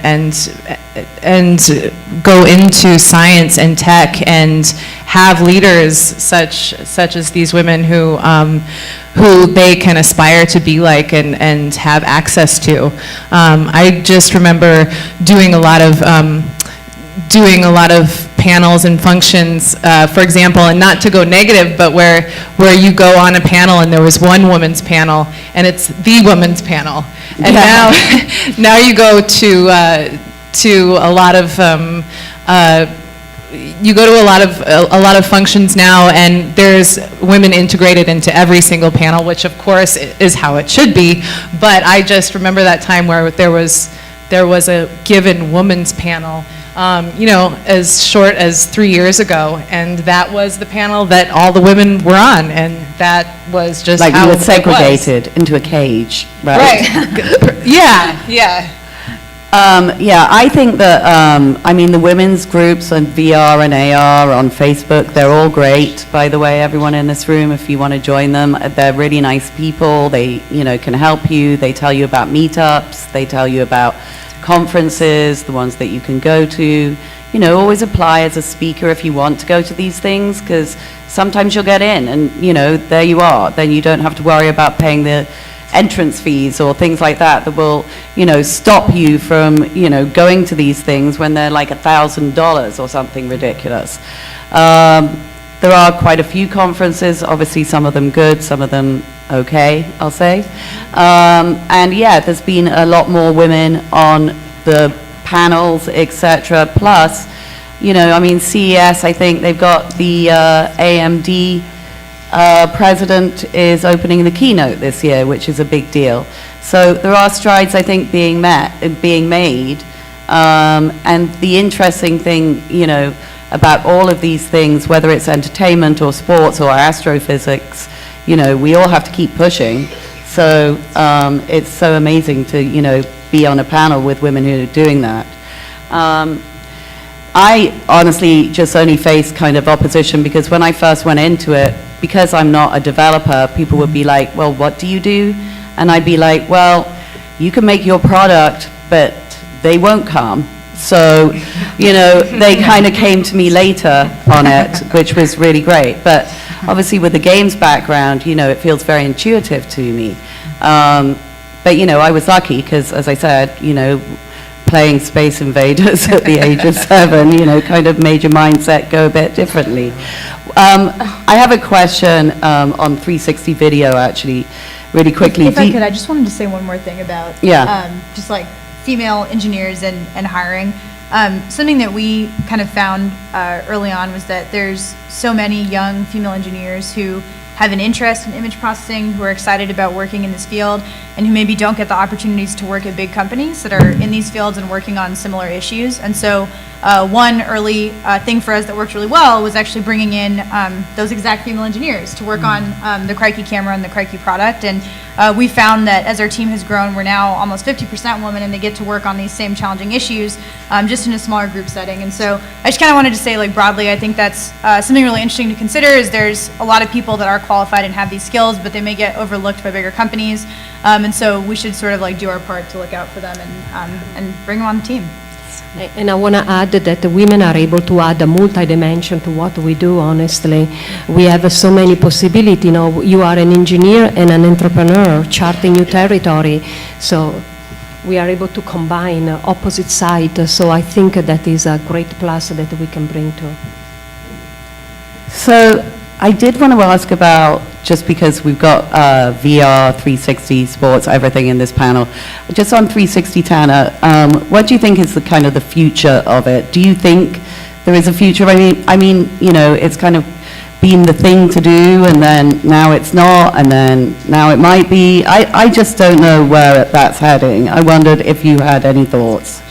go into science and tech and have leaders such as these women who they can aspire to be like and have access to. I just remember doing a lot of panels and functions, for example, and not to go negative, but where you go on a panel and there was one woman's panel and it's the women's panel, and now you go to a lot of a lot of functions now, and there's women integrated into every single panel, which of course is how it should be. But I just remember that time where there was a given woman's panel, you know, as short as 3 years ago, and that was the panel that all the women were on, and that was just Like how you were it was. segregated into a cage, right? Right. Yeah. Yeah, I think that, I mean, the women's groups on VR and AR on Facebook, they're all great, by the way, everyone in this room, if you want to join them. They're really nice people. They, you know, can help you. They tell you about meetups. They tell you about conferences, the ones that you can go to. You know, always apply as a speaker if you want to go to these things, because sometimes you'll get in and, you know, there you are. Then you don't have to worry about paying the entrance fees or things like that will, you know, stop you from, you know, going to these things when they're like $1,000 or something ridiculous. There are quite a few conferences, obviously some of them good, some of them okay, I'll say. And yeah, there's been a lot more women on the panels, etc. Plus, I mean, CES, I think they've got the AMD president is opening the keynote this year, which is a big deal. So there are strides, I think, being made. And the interesting thing, about all of these things, whether it's entertainment or sports or astrophysics, we all have to keep pushing. So it's so amazing to, be on a panel with women who are doing that. I honestly just only faced kind of opposition because when I first went into it, because I'm not a developer, people would be like, well, what do you do? And I'd be like, well, you can make your product, but they won't come. So, they kind of came to me later on it, which was really great. But obviously with the games background, it feels very intuitive to me. But, I was lucky because, as I said, playing Space Invaders at the age of 7, kind of made your mindset go a bit differently. I have a question on 360 video, actually, really quickly. If I could, I just wanted to say one more thing about Yeah. just like female engineers and hiring. Something that we kind of found early on was that there's so many young female engineers who have an interest in image processing, who are excited about working in this field, and who maybe don't get the opportunities to work at big companies that are in these fields and working on similar issues. And so one early thing for us that worked really well was actually bringing in those exact female engineers to work on the Crikey camera and the Crikey product. And we found that as our team has grown, we're now almost 50% women, and they get to work on these same challenging issues just in a smaller group setting. And so I just kind of wanted to say, like, broadly, I think that's something really interesting to consider is there's a lot of people that are qualified and have these skills, but they may get overlooked by bigger companies. And so we should sort of like do our part to look out for them and bring them on the team. And I want to add that the women are able to add a multi-dimension to what we do, honestly. We have so many possibilities. You are an engineer and an entrepreneur charting new territory. So we are able to combine opposite sides. So I think that is a great plus that we can bring to. So I did want to ask about, just because we've got VR, 360, sports, everything in this panel, just on 360, Tana, what do you think is the kind of the future of it? Do you think there is a future? I mean, it's kind of been the thing to do, and then now it's not, and then now it might be. I just don't know where that's heading. I wondered if you had any thoughts.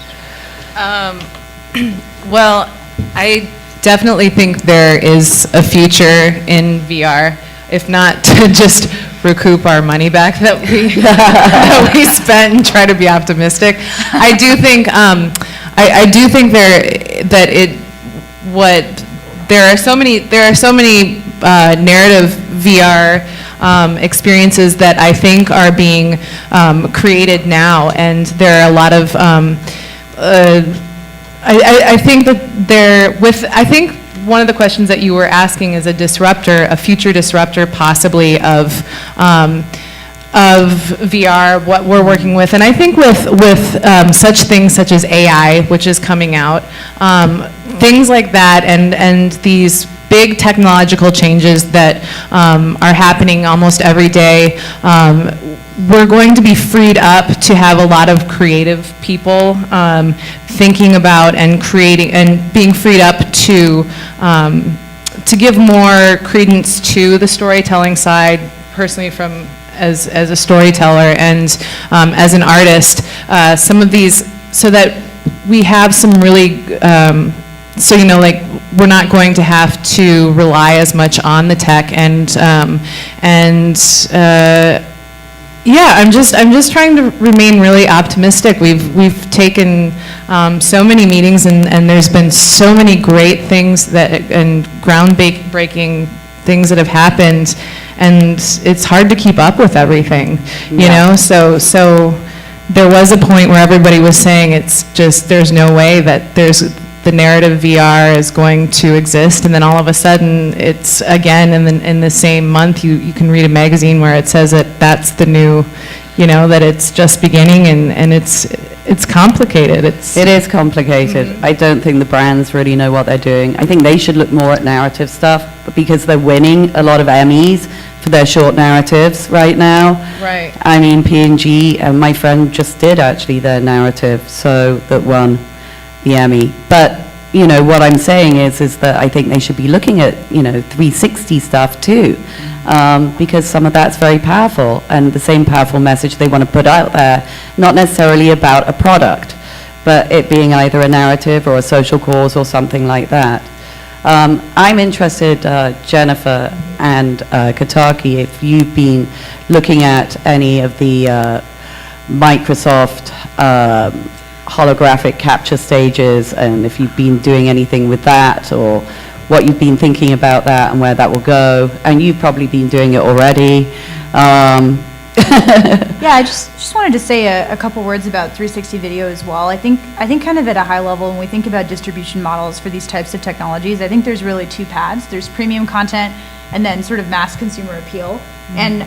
Well, I definitely think there is a future in VR, if not to just recoup our money back that we spent and try to be optimistic. I do think there are so many narrative VR experiences that I think are being created now, and there are a lot of I think that I think one of the questions that you were asking is a future disruptor possibly of VR, what we're working with. And I think with such things such as AI, which is coming out, things like that, and these big technological changes that are happening almost every day, we're going to be freed up to have a lot of creative people thinking about and creating and being freed up to give more credence to the storytelling side. Personally, as a storyteller and as an artist, some of these, so that we have some really, we're not going to have to rely as much on the tech yeah, I'm just trying to remain really optimistic. We've taken so many meetings, and there's been so many great things and groundbreaking things that have happened, and it's hard to keep up with everything, you know. So there was a point where everybody was saying there's no way that the narrative VR is going to exist, and then all of a sudden it's again in the same month you can read a magazine where it says that's the new, that it's just beginning, and it's complicated. It is complicated. Mm-hmm. I don't think the brands really know what they're doing. I think they should look more at narrative stuff, because they're winning a lot of Emmys for their short narratives right now. Right. I mean, P&G, my friend just did actually their narrative, so that won. the Emmy. But, you know, what I'm saying is that I think they should be looking at, you know, 360 stuff too, because some of that's very powerful, and the same powerful message they want to put out there, not necessarily about a product, but it being either a narrative or a social cause or something like that. I'm interested, Jennifer and Kataki, if you've been looking at any of the Microsoft holographic capture stages, and if you've been doing anything with that, or what you've been thinking about that and where that will go. And you've probably been doing it already. Yeah, I just wanted to say a couple words about 360 video as well. I think kind of at a high level, when we think about distribution models for these types of technologies, I think there's really two paths. There's premium content and then sort of mass consumer appeal. And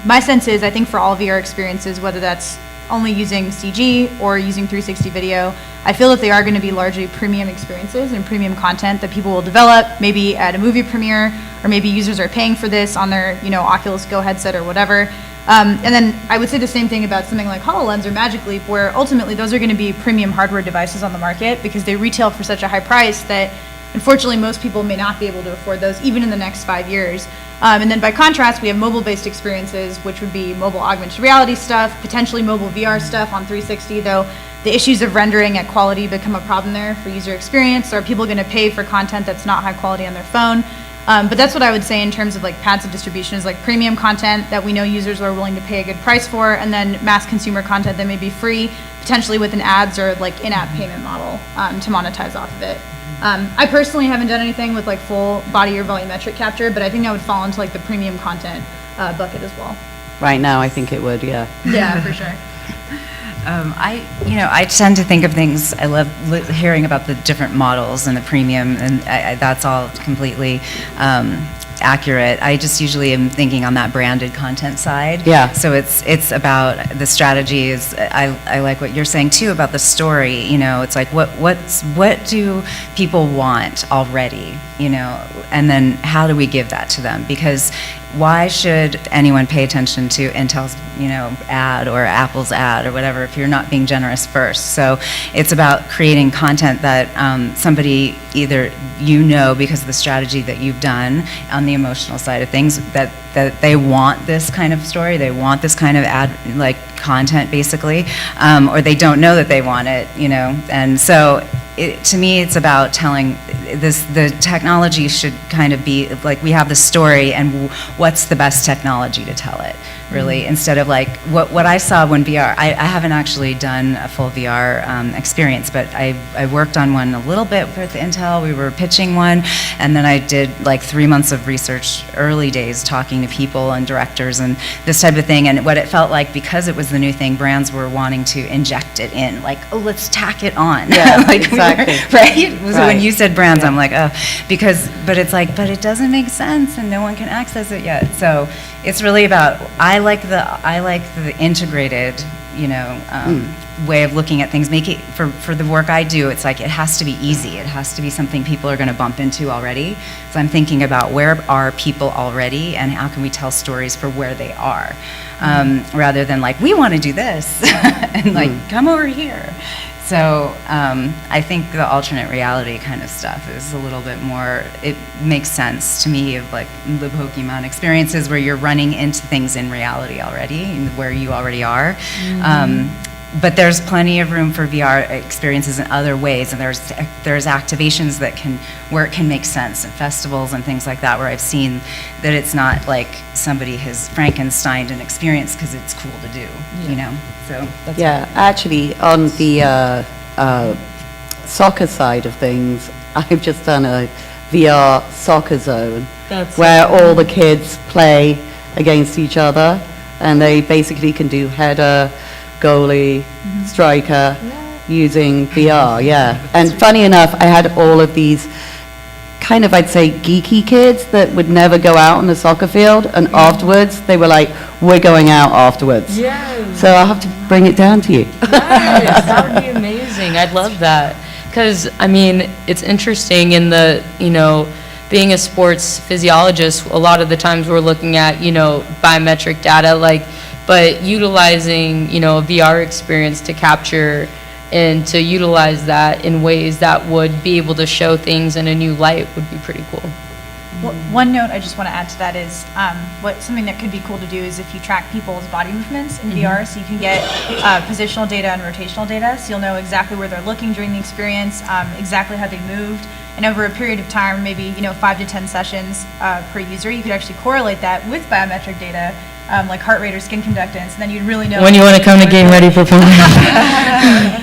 my sense is, I think for all VR experiences, whether that's only using CG or using 360 video, I feel that they are going to be largely premium experiences and premium content that people will develop, maybe at a movie premiere, or maybe users are paying for this on their, you know, Oculus Go headset or whatever. And then I would say the same thing about something like HoloLens or Magic Leap, where ultimately those are going to be premium hardware devices on the market because they retail for such a high price that unfortunately most people may not be able to afford those even in the next 5 years. And then by contrast, we have mobile-based experiences, which would be mobile augmented reality stuff, potentially mobile VR stuff on 360, though the issues of rendering at quality become a problem there for user experience. Are people going to pay for content that's not high quality on their phone? But that's what I would say in terms of like paths of distribution, is like premium content that we know users are willing to pay a good price for, and then mass consumer content that may be free, potentially with an ads or like in-app payment model to monetize off of it. I personally haven't done anything with like full body or volumetric capture, but I think that would fall into like the premium content bucket as well. Right now, I think it would, yeah. Yeah, for sure. I tend to think of things, I love hearing about the different models and the premium, and that's all completely accurate. I just usually am thinking on that branded content side. Yeah. So it's about the strategy is, I like what you're saying too about the story, you know, it's like what do people want already, you know, and then how do we give that to them? Because why should anyone pay attention to Intel's, you know, ad or Apple's ad or whatever if you're not being generous first? So it's about creating content that somebody either because of the strategy that you've done on the emotional side of things, that they want this kind of story, they want this kind of ad, like content basically, or they don't know that they want it, you know, and so to me, it's about telling this. The technology should kind of be like we have the story, and what's the best technology to tell it, really, instead of like what I saw when VR. I haven't actually done a full VR experience, but I worked on one a little bit with Intel. We were pitching one, and then I did like 3 months of research, early days, talking to people and directors and this type of thing. And what it felt like, because it was the new thing, brands were wanting to inject it in, like, oh, let's tack it on. Yeah, like, exactly. Right? So Right. when you said brands, I'm like, oh, but it's like, but it doesn't make sense and no one can access it yet. So it's really about, I like the integrated, you know, way of looking at things. Make it, for the work I do, it's like it has to be easy. It has to be something people are going to bump into already. So I'm thinking about where are people already and how can we tell stories for where they are, rather than like, we want to do this and like, come over here. So I think the alternate reality kind of stuff is a little bit more, it makes sense to me of like the Pokemon experiences where you're running into things in reality already, where you already are. But there's plenty of room for VR experiences in other ways, and there's activations where it can make sense, and festivals and things like that, where I've seen that it's not like somebody has Frankensteined an experience because it's cool to do, you know. So that's Yeah, actually, on the soccer side of things, I've just done a VR soccer zone where all the kids play against each other, and they basically can do header, goalie, striker, using VR, yeah. And funny enough, I had all of these kind of, I'd say, geeky kids that would never go out on the soccer field, and afterwards, they were like, we're going out afterwards. Yes. So I'll have to bring it down to you. Yes, that would be amazing. I'd love that. Because, I mean, it's interesting in the, you know, being a sports physiologist, a lot of the times we're looking at, you know, biometric data, like, but utilizing, you know, a VR experience to capture and to utilize that in ways that would be able to show things in a new light would be pretty cool. One note I just want to add to that is something that could be cool to do is if you track people's body movements in VR, so you can get positional data and rotational data, so you'll know exactly where they're looking during the experience, exactly how they moved, and over a period of time, maybe 5 to 10 sessions per user, you could actually correlate that with biometric data, like heart rate or skin conductance, and then you'd really know. When you want to come to Game Ready Performance.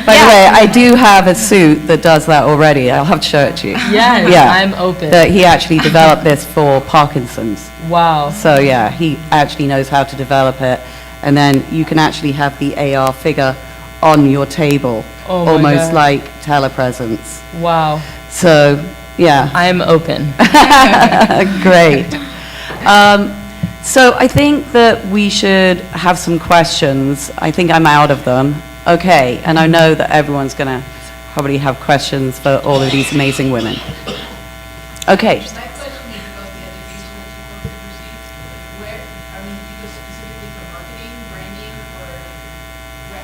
By the way, I do have a suit that does that already. I'll have to show it to you. Yes, Yeah. I'm open. That he actually developed this for Parkinson's. Wow. So yeah, he actually knows how to develop it. And then you can actually have the AR figure on your table, Oh my almost God. like telepresence. Wow. So yeah, I am open. great. So I think that we should have some questions. I think I'm out of them. Okay, and I know that everyone's going to probably have questions for all of these amazing women. Okay. My question is about the education that you both have received. Where, I mean, did you go specifically for marketing, branding, or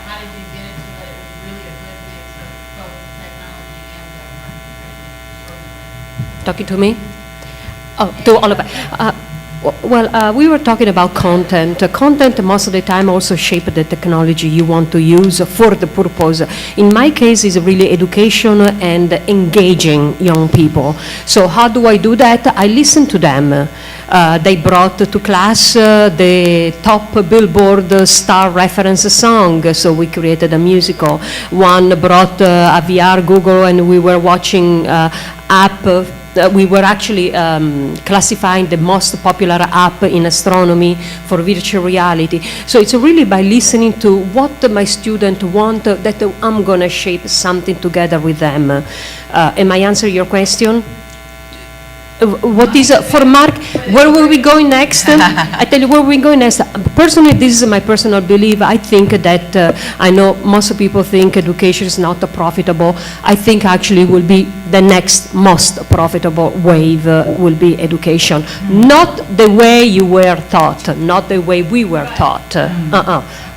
how did you get it so that it was really a good mix of both technology and marketing? Talking to me? Oh, to all of us. We were talking about content. Content most of the time also shape the technology you want to use for the purpose. In my case, is really education and engaging young people. So how do I do that? I listen to them. They brought to class the top Billboard star reference song, so we created a musical. One brought a VR Google, and we were watching app. We were actually classifying the most popular app in astronomy for virtual reality. So it's really by listening to what my students want that I'm going to shape something together with them. Am I answering your question? What is for Mark? Where will we go next? I tell you where we're going next. Personally, this is my personal belief. I think that I know most people think education is not profitable. I think actually will be the next most profitable wave will be education. Not the way you were taught, not the way we were taught.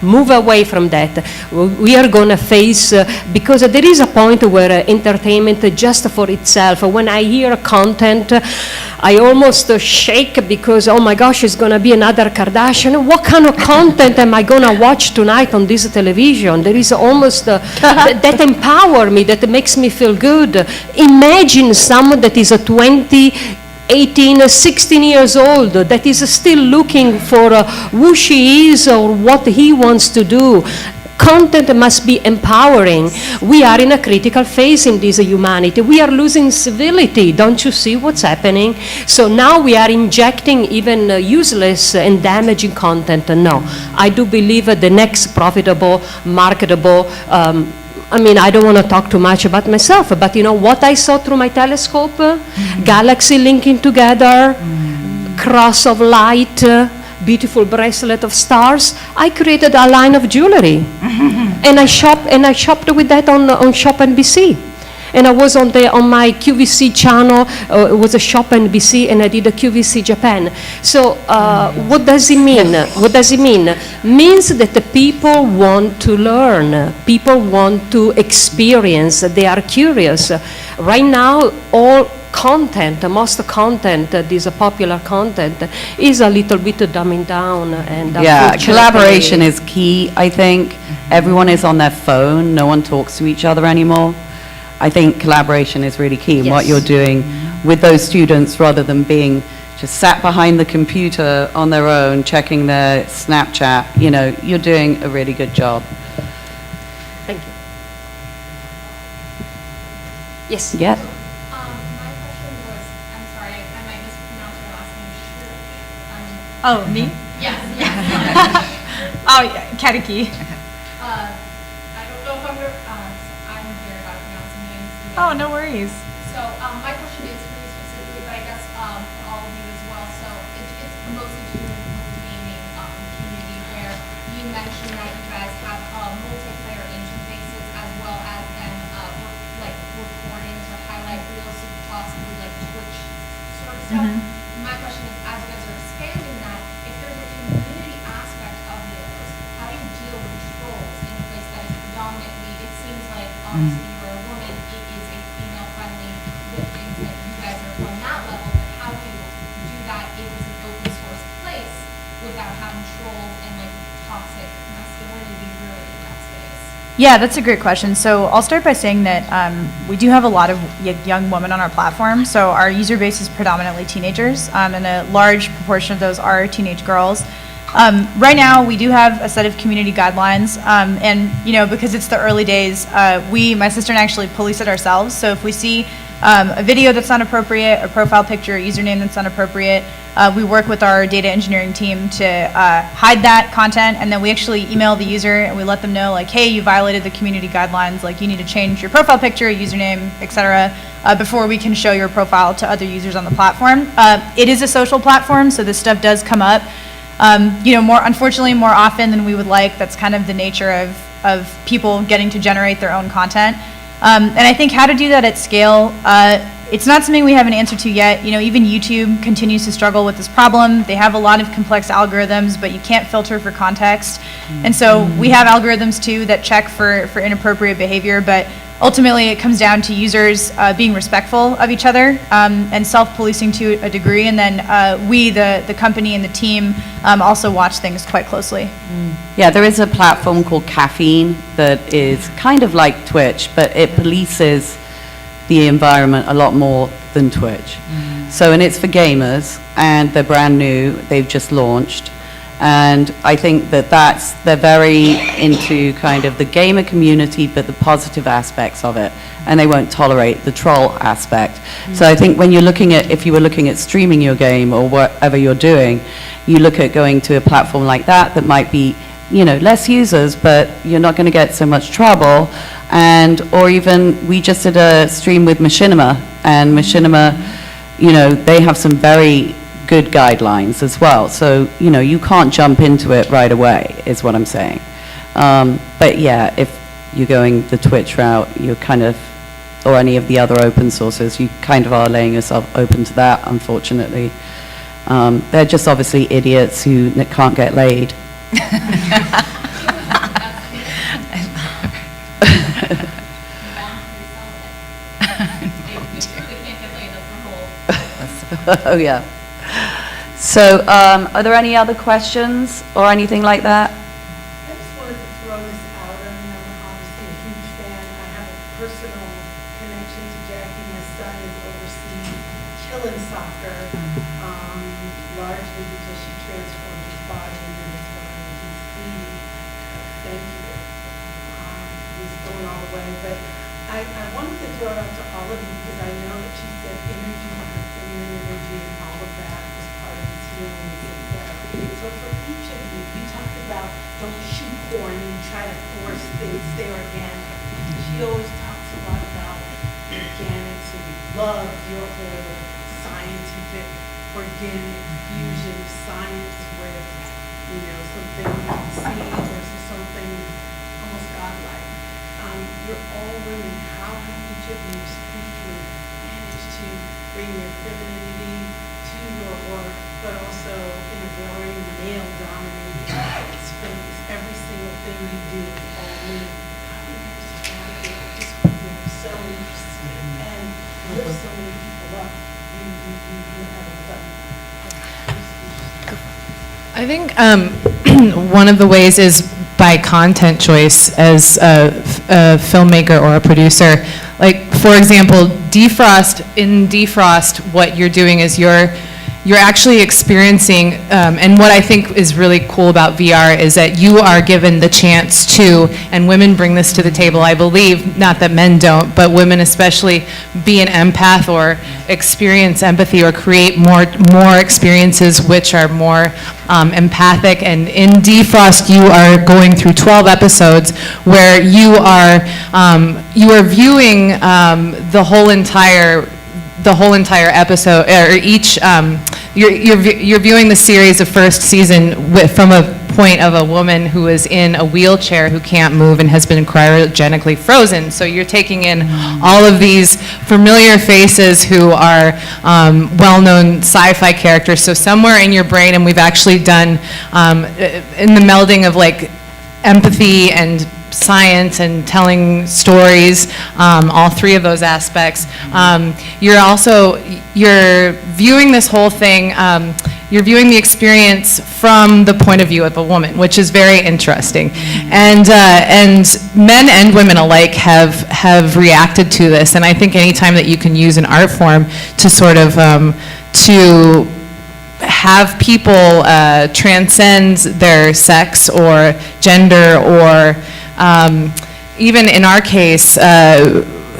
Move away from that. We are going to face, because there is a point where entertainment just for itself, when I hear content, I almost shake because, oh my gosh, it's going to be another Kardashian. What kind of content am I going to watch tonight on this television? There is almost that empower me, that makes me feel good. Imagine someone that is 20, 18, 16 years old that is still looking for who she is or what he wants to do. Content must be empowering. We are in a critical phase in this humanity. We are losing civility. Don't you see what's happening? So now we are injecting even useless and damaging content. No, I do believe the next profitable, marketable, I don't want to talk too much about myself, but you know what I saw through my telescope? Galaxy linking together, cross of light, beautiful bracelet of stars. I created a line of jewelry, and I shopped with that on Shop NBC. And I was on my QVC channel, it was a Shop NBC, and I did a QVC Japan. So what does it mean? What does it mean? Means that the people want to learn. People want to experience. They are curious. Right now, all content, most content, this popular content, is a little bit dumbing down. And Yeah, unfortunately- collaboration is key, I think. Everyone is on their phone. No one talks to each other anymore. I think collaboration is really key in what Yes. you're doing with those students rather than being just sat behind the computer on their own, checking their Snapchat. You know, you're doing a really good job. Thank you. Yes. Yeah. My question was, I'm sorry, I might mispronounce your last name. Oh, me? Yes. Oh, yeah, Kadeki. I don't know if I'm very bad at pronouncing names. Oh, no worries. So, my question is really specifically, but I guess for all of you as well. So, it's mostly to do with the gaming community, where you mentioned that you guys have multiplayer interfaces as well as then recording to highlight reels, possibly like Twitch sort of stuff. My question is, as you guys are expanding that, if there's a community aspect of it, how do you deal with trolls in a place that is predominantly, it seems like a Yeah, that's a great question. So I'll start by saying that we do have a lot of young women on our platform. So our user base is predominantly teenagers, and a large proportion of those are teenage girls. Right now, we do have a set of community guidelines, and because it's the early days, my sister and I actually police it ourselves. So if we see a video that's not appropriate, a profile picture, a username that's not appropriate, we work with our data engineering team to hide that content, and then we actually email the user and we let them know, like, hey, you violated the community guidelines, like you need to change your profile picture, username, etc., before we can show your profile to other users on the platform. It is a social platform, so this stuff does come up. Unfortunately, more often than we would like. That's kind of the nature of people getting to generate their own content. And I think how to do that at scale, it's not something we have an answer to yet. Even YouTube continues to struggle with this problem. They have a lot of complex algorithms, but you can't filter for context. And so we have algorithms too that check for inappropriate behavior, but ultimately it comes down to users being respectful of each other and self-policing to a degree. And then we, the company and the team, also watch things quite closely. Yeah, there is a platform called Caffeine that is kind of like Twitch, but it polices the environment a lot more than Twitch. And it's for gamers, and they're brand new. They've just launched. And I think they're very into kind of the gamer community, but the positive aspects of it, and they won't tolerate the troll aspect. So I think when if you were looking at streaming your game or whatever you're doing, you look at going to a platform like that might be, less users, but you're not going to get so much trouble. Or even, we just did a stream with Machinima, and Machinima, they have some very good guidelines as well. So, you can't jump into it right away, is what I'm saying. But yeah, if you're going the Twitch route, you're kind of, or any of the other open sources, you kind of are laying yourself open to that, unfortunately. They're just obviously idiots who can't get laid. Oh, yeah. So, are there any other questions or anything like that? I just wanted to throw this out. I mean, I'm obviously a huge fan. I have a personal connection to Jackie. My son is overseas killing soccer, largely because she transformed his body into his body. He's 80. Thank you. He's going all the way. But I wanted to throw it out to all of you because I know that she said energy, her feminine energy, and all of that was part of his healing, etc. So for each of you, you talked about don't shoehorn and try to force things, stay organic. She always talks a lot about organics and loves your whole scientific, organic fusion of science with, something you can see versus something almost godlike. You're all women. How have each of you managed to bring your femininity to your work, but also in a very male-dominated space? Every single thing you do, all women. How do you just navigate this career so interesting and lift so many people up? You haven't done that. I think one of the ways is by content choice as a filmmaker or a producer. Like, for example, Defrost, what you're doing is you're actually experiencing, and what I think is really cool about VR is that you are given the chance to, and women bring this to the table, I believe, not that men don't, but women especially, be an empath or experience empathy or create more experiences which are more empathic. And in Defrost, you are going through 12 episodes where you are viewing the whole entire episode, or each, you're viewing the series of first season from a point of a woman who is in a wheelchair who can't move and has been cryogenically frozen. So you're taking in all of these familiar faces who are well-known sci-fi characters. So somewhere in your brain, and we've actually done in the melding of like empathy and science and telling stories, all three of those aspects. You're viewing this whole thing you're viewing the experience from the point of view of a woman, which is very interesting. And men and women alike have reacted to this, and I think anytime that you can use an art form to sort of, to have people transcend their sex or gender, or even in our case,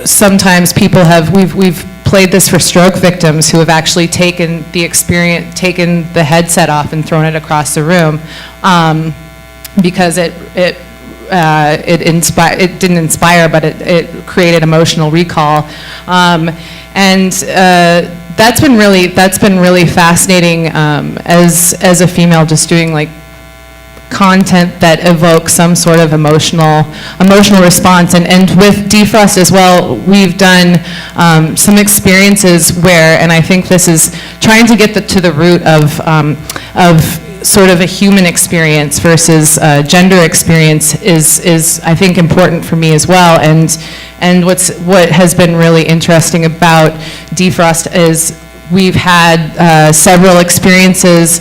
sometimes people we've played this for stroke victims who have actually taken the headset off and thrown it across the room, because it didn't inspire, but it created emotional recall, and that's been really fascinating, as a female, just doing like content that evokes some sort of emotional response. And with Defrost as well, we've done some experiences where, and I think this is trying to get to the root of sort of a human experience versus gender experience is I think important for me as well. And what has been really interesting about Defrost is we've had several experiences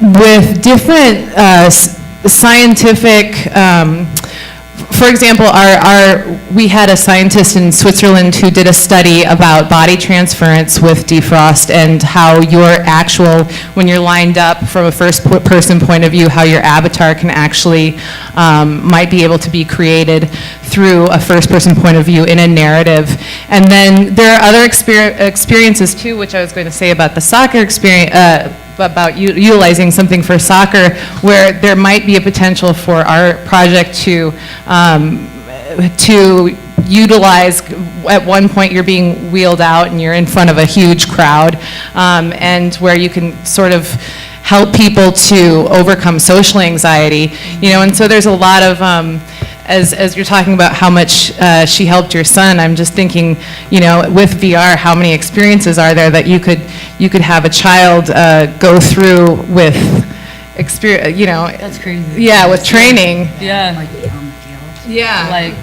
with different scientific, for example, we had a scientist in Switzerland who did a study about body transference with Defrost, and how when you're lined up from a first person point of view, how your avatar can actually, might be able to be created through a first person point of view in a narrative. And then there are other experiences too, which I was going to say about the soccer experience, about utilizing something for soccer, where there might be a potential for our project to utilize, at one point you're being wheeled out and you're in front of a huge crowd, and where you can sort of help people to overcome social anxiety, and so there's a lot of, as you're talking about how much she helped your son, I'm just thinking, with VR, how many experiences are there that you could have a child go through with experience, That's crazy. yeah, with training. Yeah. Like on the field. Yeah. Like,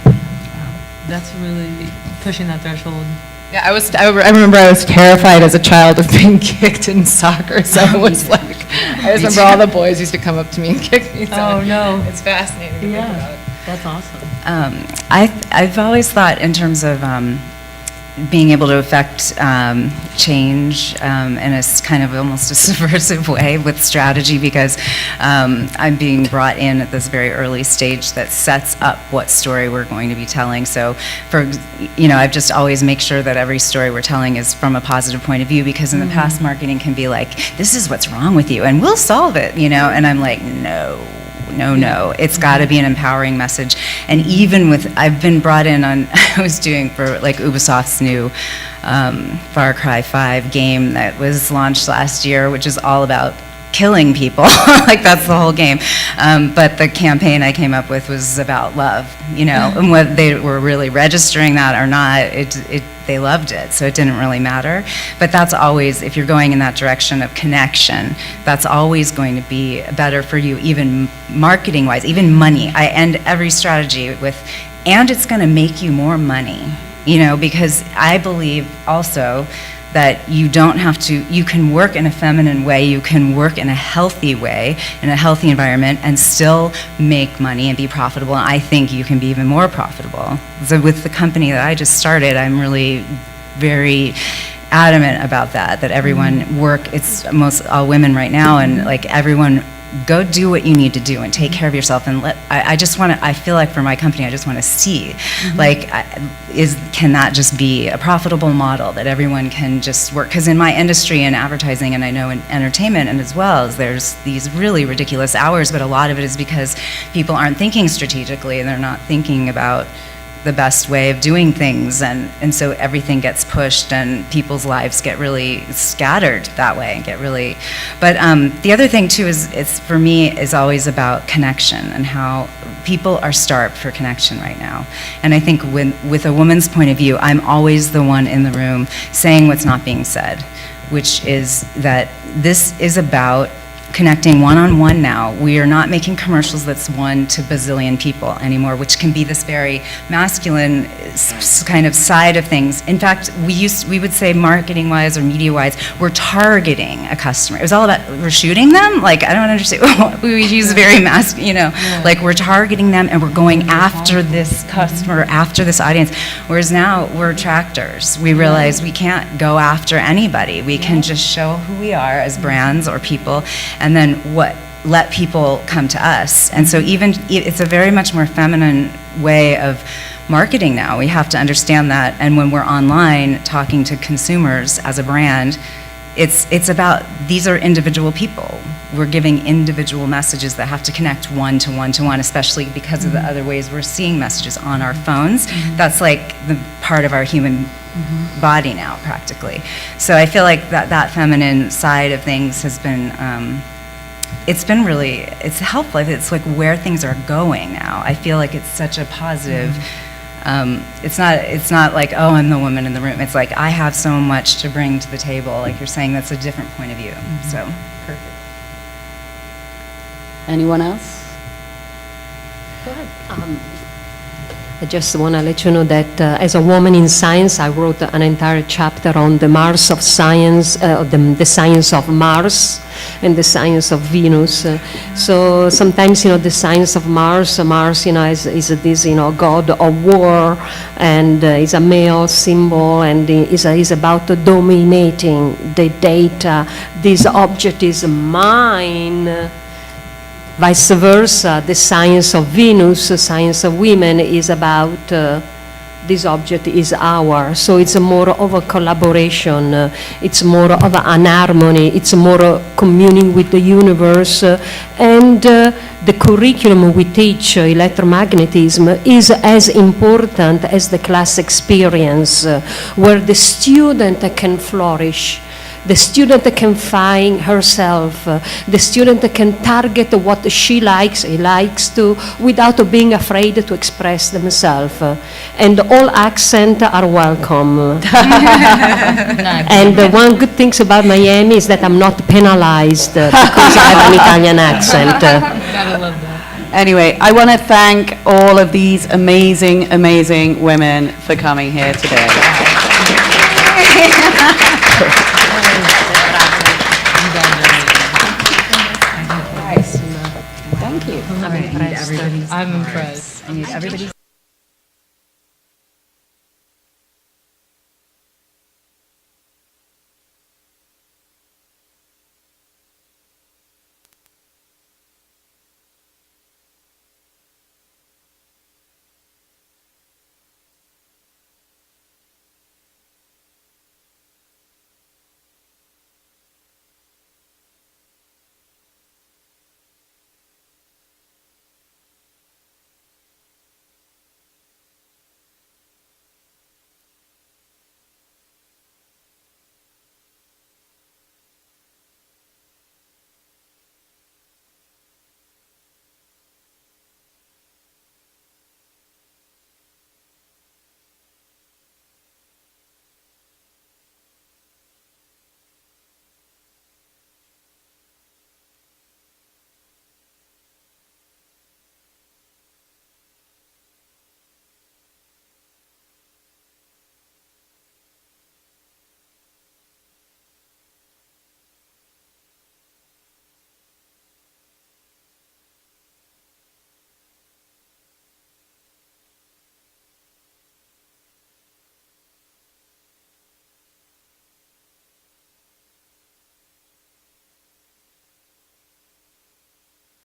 that's really pushing that threshold. Yeah, I remember I was terrified as a child of being kicked in soccer, so it was like, I just remember all the boys used to come up to me and kick me. So Oh, no. It's fascinating to think about. That's awesome. I've always thought in terms of being able to affect change in a kind of almost a subversive way with strategy, because I'm being brought in at this very early stage that sets up what story we're going to be telling. So I've just always make sure that every story we're telling is from a positive point of view, because in the past, marketing can be like, this is what's wrong with you and we'll solve it, and I'm like, no, it's got to be an empowering message. And even I've been brought in on, I was doing for like Ubisoft's new Far Cry 5 game that was launched last year, which is all about killing people, like that's the whole game. But the campaign I came up with was about love, and whether they were really registering that or not, they loved it, so it didn't really matter. But that's always, if you're going in that direction of connection, that's always going to be better for you, even marketing-wise, even money. I end every strategy with, and it's going to make you more money, because I believe also that you don't have to, you can work in a feminine way, you can work in a healthy way, in a healthy environment, and still make money and be profitable. And I think you can be even more profitable. So with the company that I just started, I'm really very adamant about that everyone work, it's most all women right now, and like everyone go do what you need to do and take care of yourself. And I feel like for my company, I just want to see, can that just be a profitable model that everyone can just work? Because in my industry in advertising, and I know in entertainment and as well, there's these really ridiculous hours, but a lot of it is because people aren't thinking strategically, and they're not thinking about the best way of doing things, and so everything gets pushed and people's lives get really scattered that way and get really, but the other thing too is, it's for me is always about connection and how people are starved for connection right now. And I think with a woman's point of view, I'm always the one in the room saying what's not being said, which is that this is about connecting one-on-one now. We are not making commercials that's one to bazillion people anymore, which can be this very masculine kind of side of things. In fact, we would say marketing-wise or media-wise, we're targeting a customer. It was all about, we're shooting them? Like, I don't understand. We use very like we're targeting them and we're going after this customer, after this audience. Whereas now we're attractors. We realize we can't go after anybody. We can just show who we are as brands or people, and then let people come to us. And so even, it's a very much more feminine way of marketing now. We have to understand that. And when we're online talking to consumers as a brand, it's about, these are individual people. We're giving individual messages that have to connect one to one to one, especially because of the other ways we're seeing messages on our phones. That's like the part of our human body now, practically. So I feel like that feminine side of things has been, it's been really, it's helpful. It's like where things are going now. I feel like it's such a positive, it's not like, oh, I'm the woman in the room. It's like, I have so much to bring to the table. Like you're saying, that's a different point of view. So, perfect. Anyone else? I just want to let you know that as a woman in science, I wrote an entire chapter on the Mars of science, the science of Mars and the science of Venus. So sometimes, the science of Mars, is this, god of war, and is a male symbol, and is about dominating the data. This object is mine. Vice versa, the science of Venus, the science of women is about this object is ours. So it's more of a collaboration, it's more of an harmony, it's more communing with the universe. And the curriculum we teach, electromagnetism, is as important as the class experience, where the student can flourish. The student can find herself, the student can target what she likes, he likes to, without being afraid to express themselves. And all accents are welcome. And one good thing about Miami is that I'm not penalized because I have an Italian accent. Gotta love that. Anyway, I want to thank all of these amazing, amazing women for coming here today. I'm impressed. I need everybody's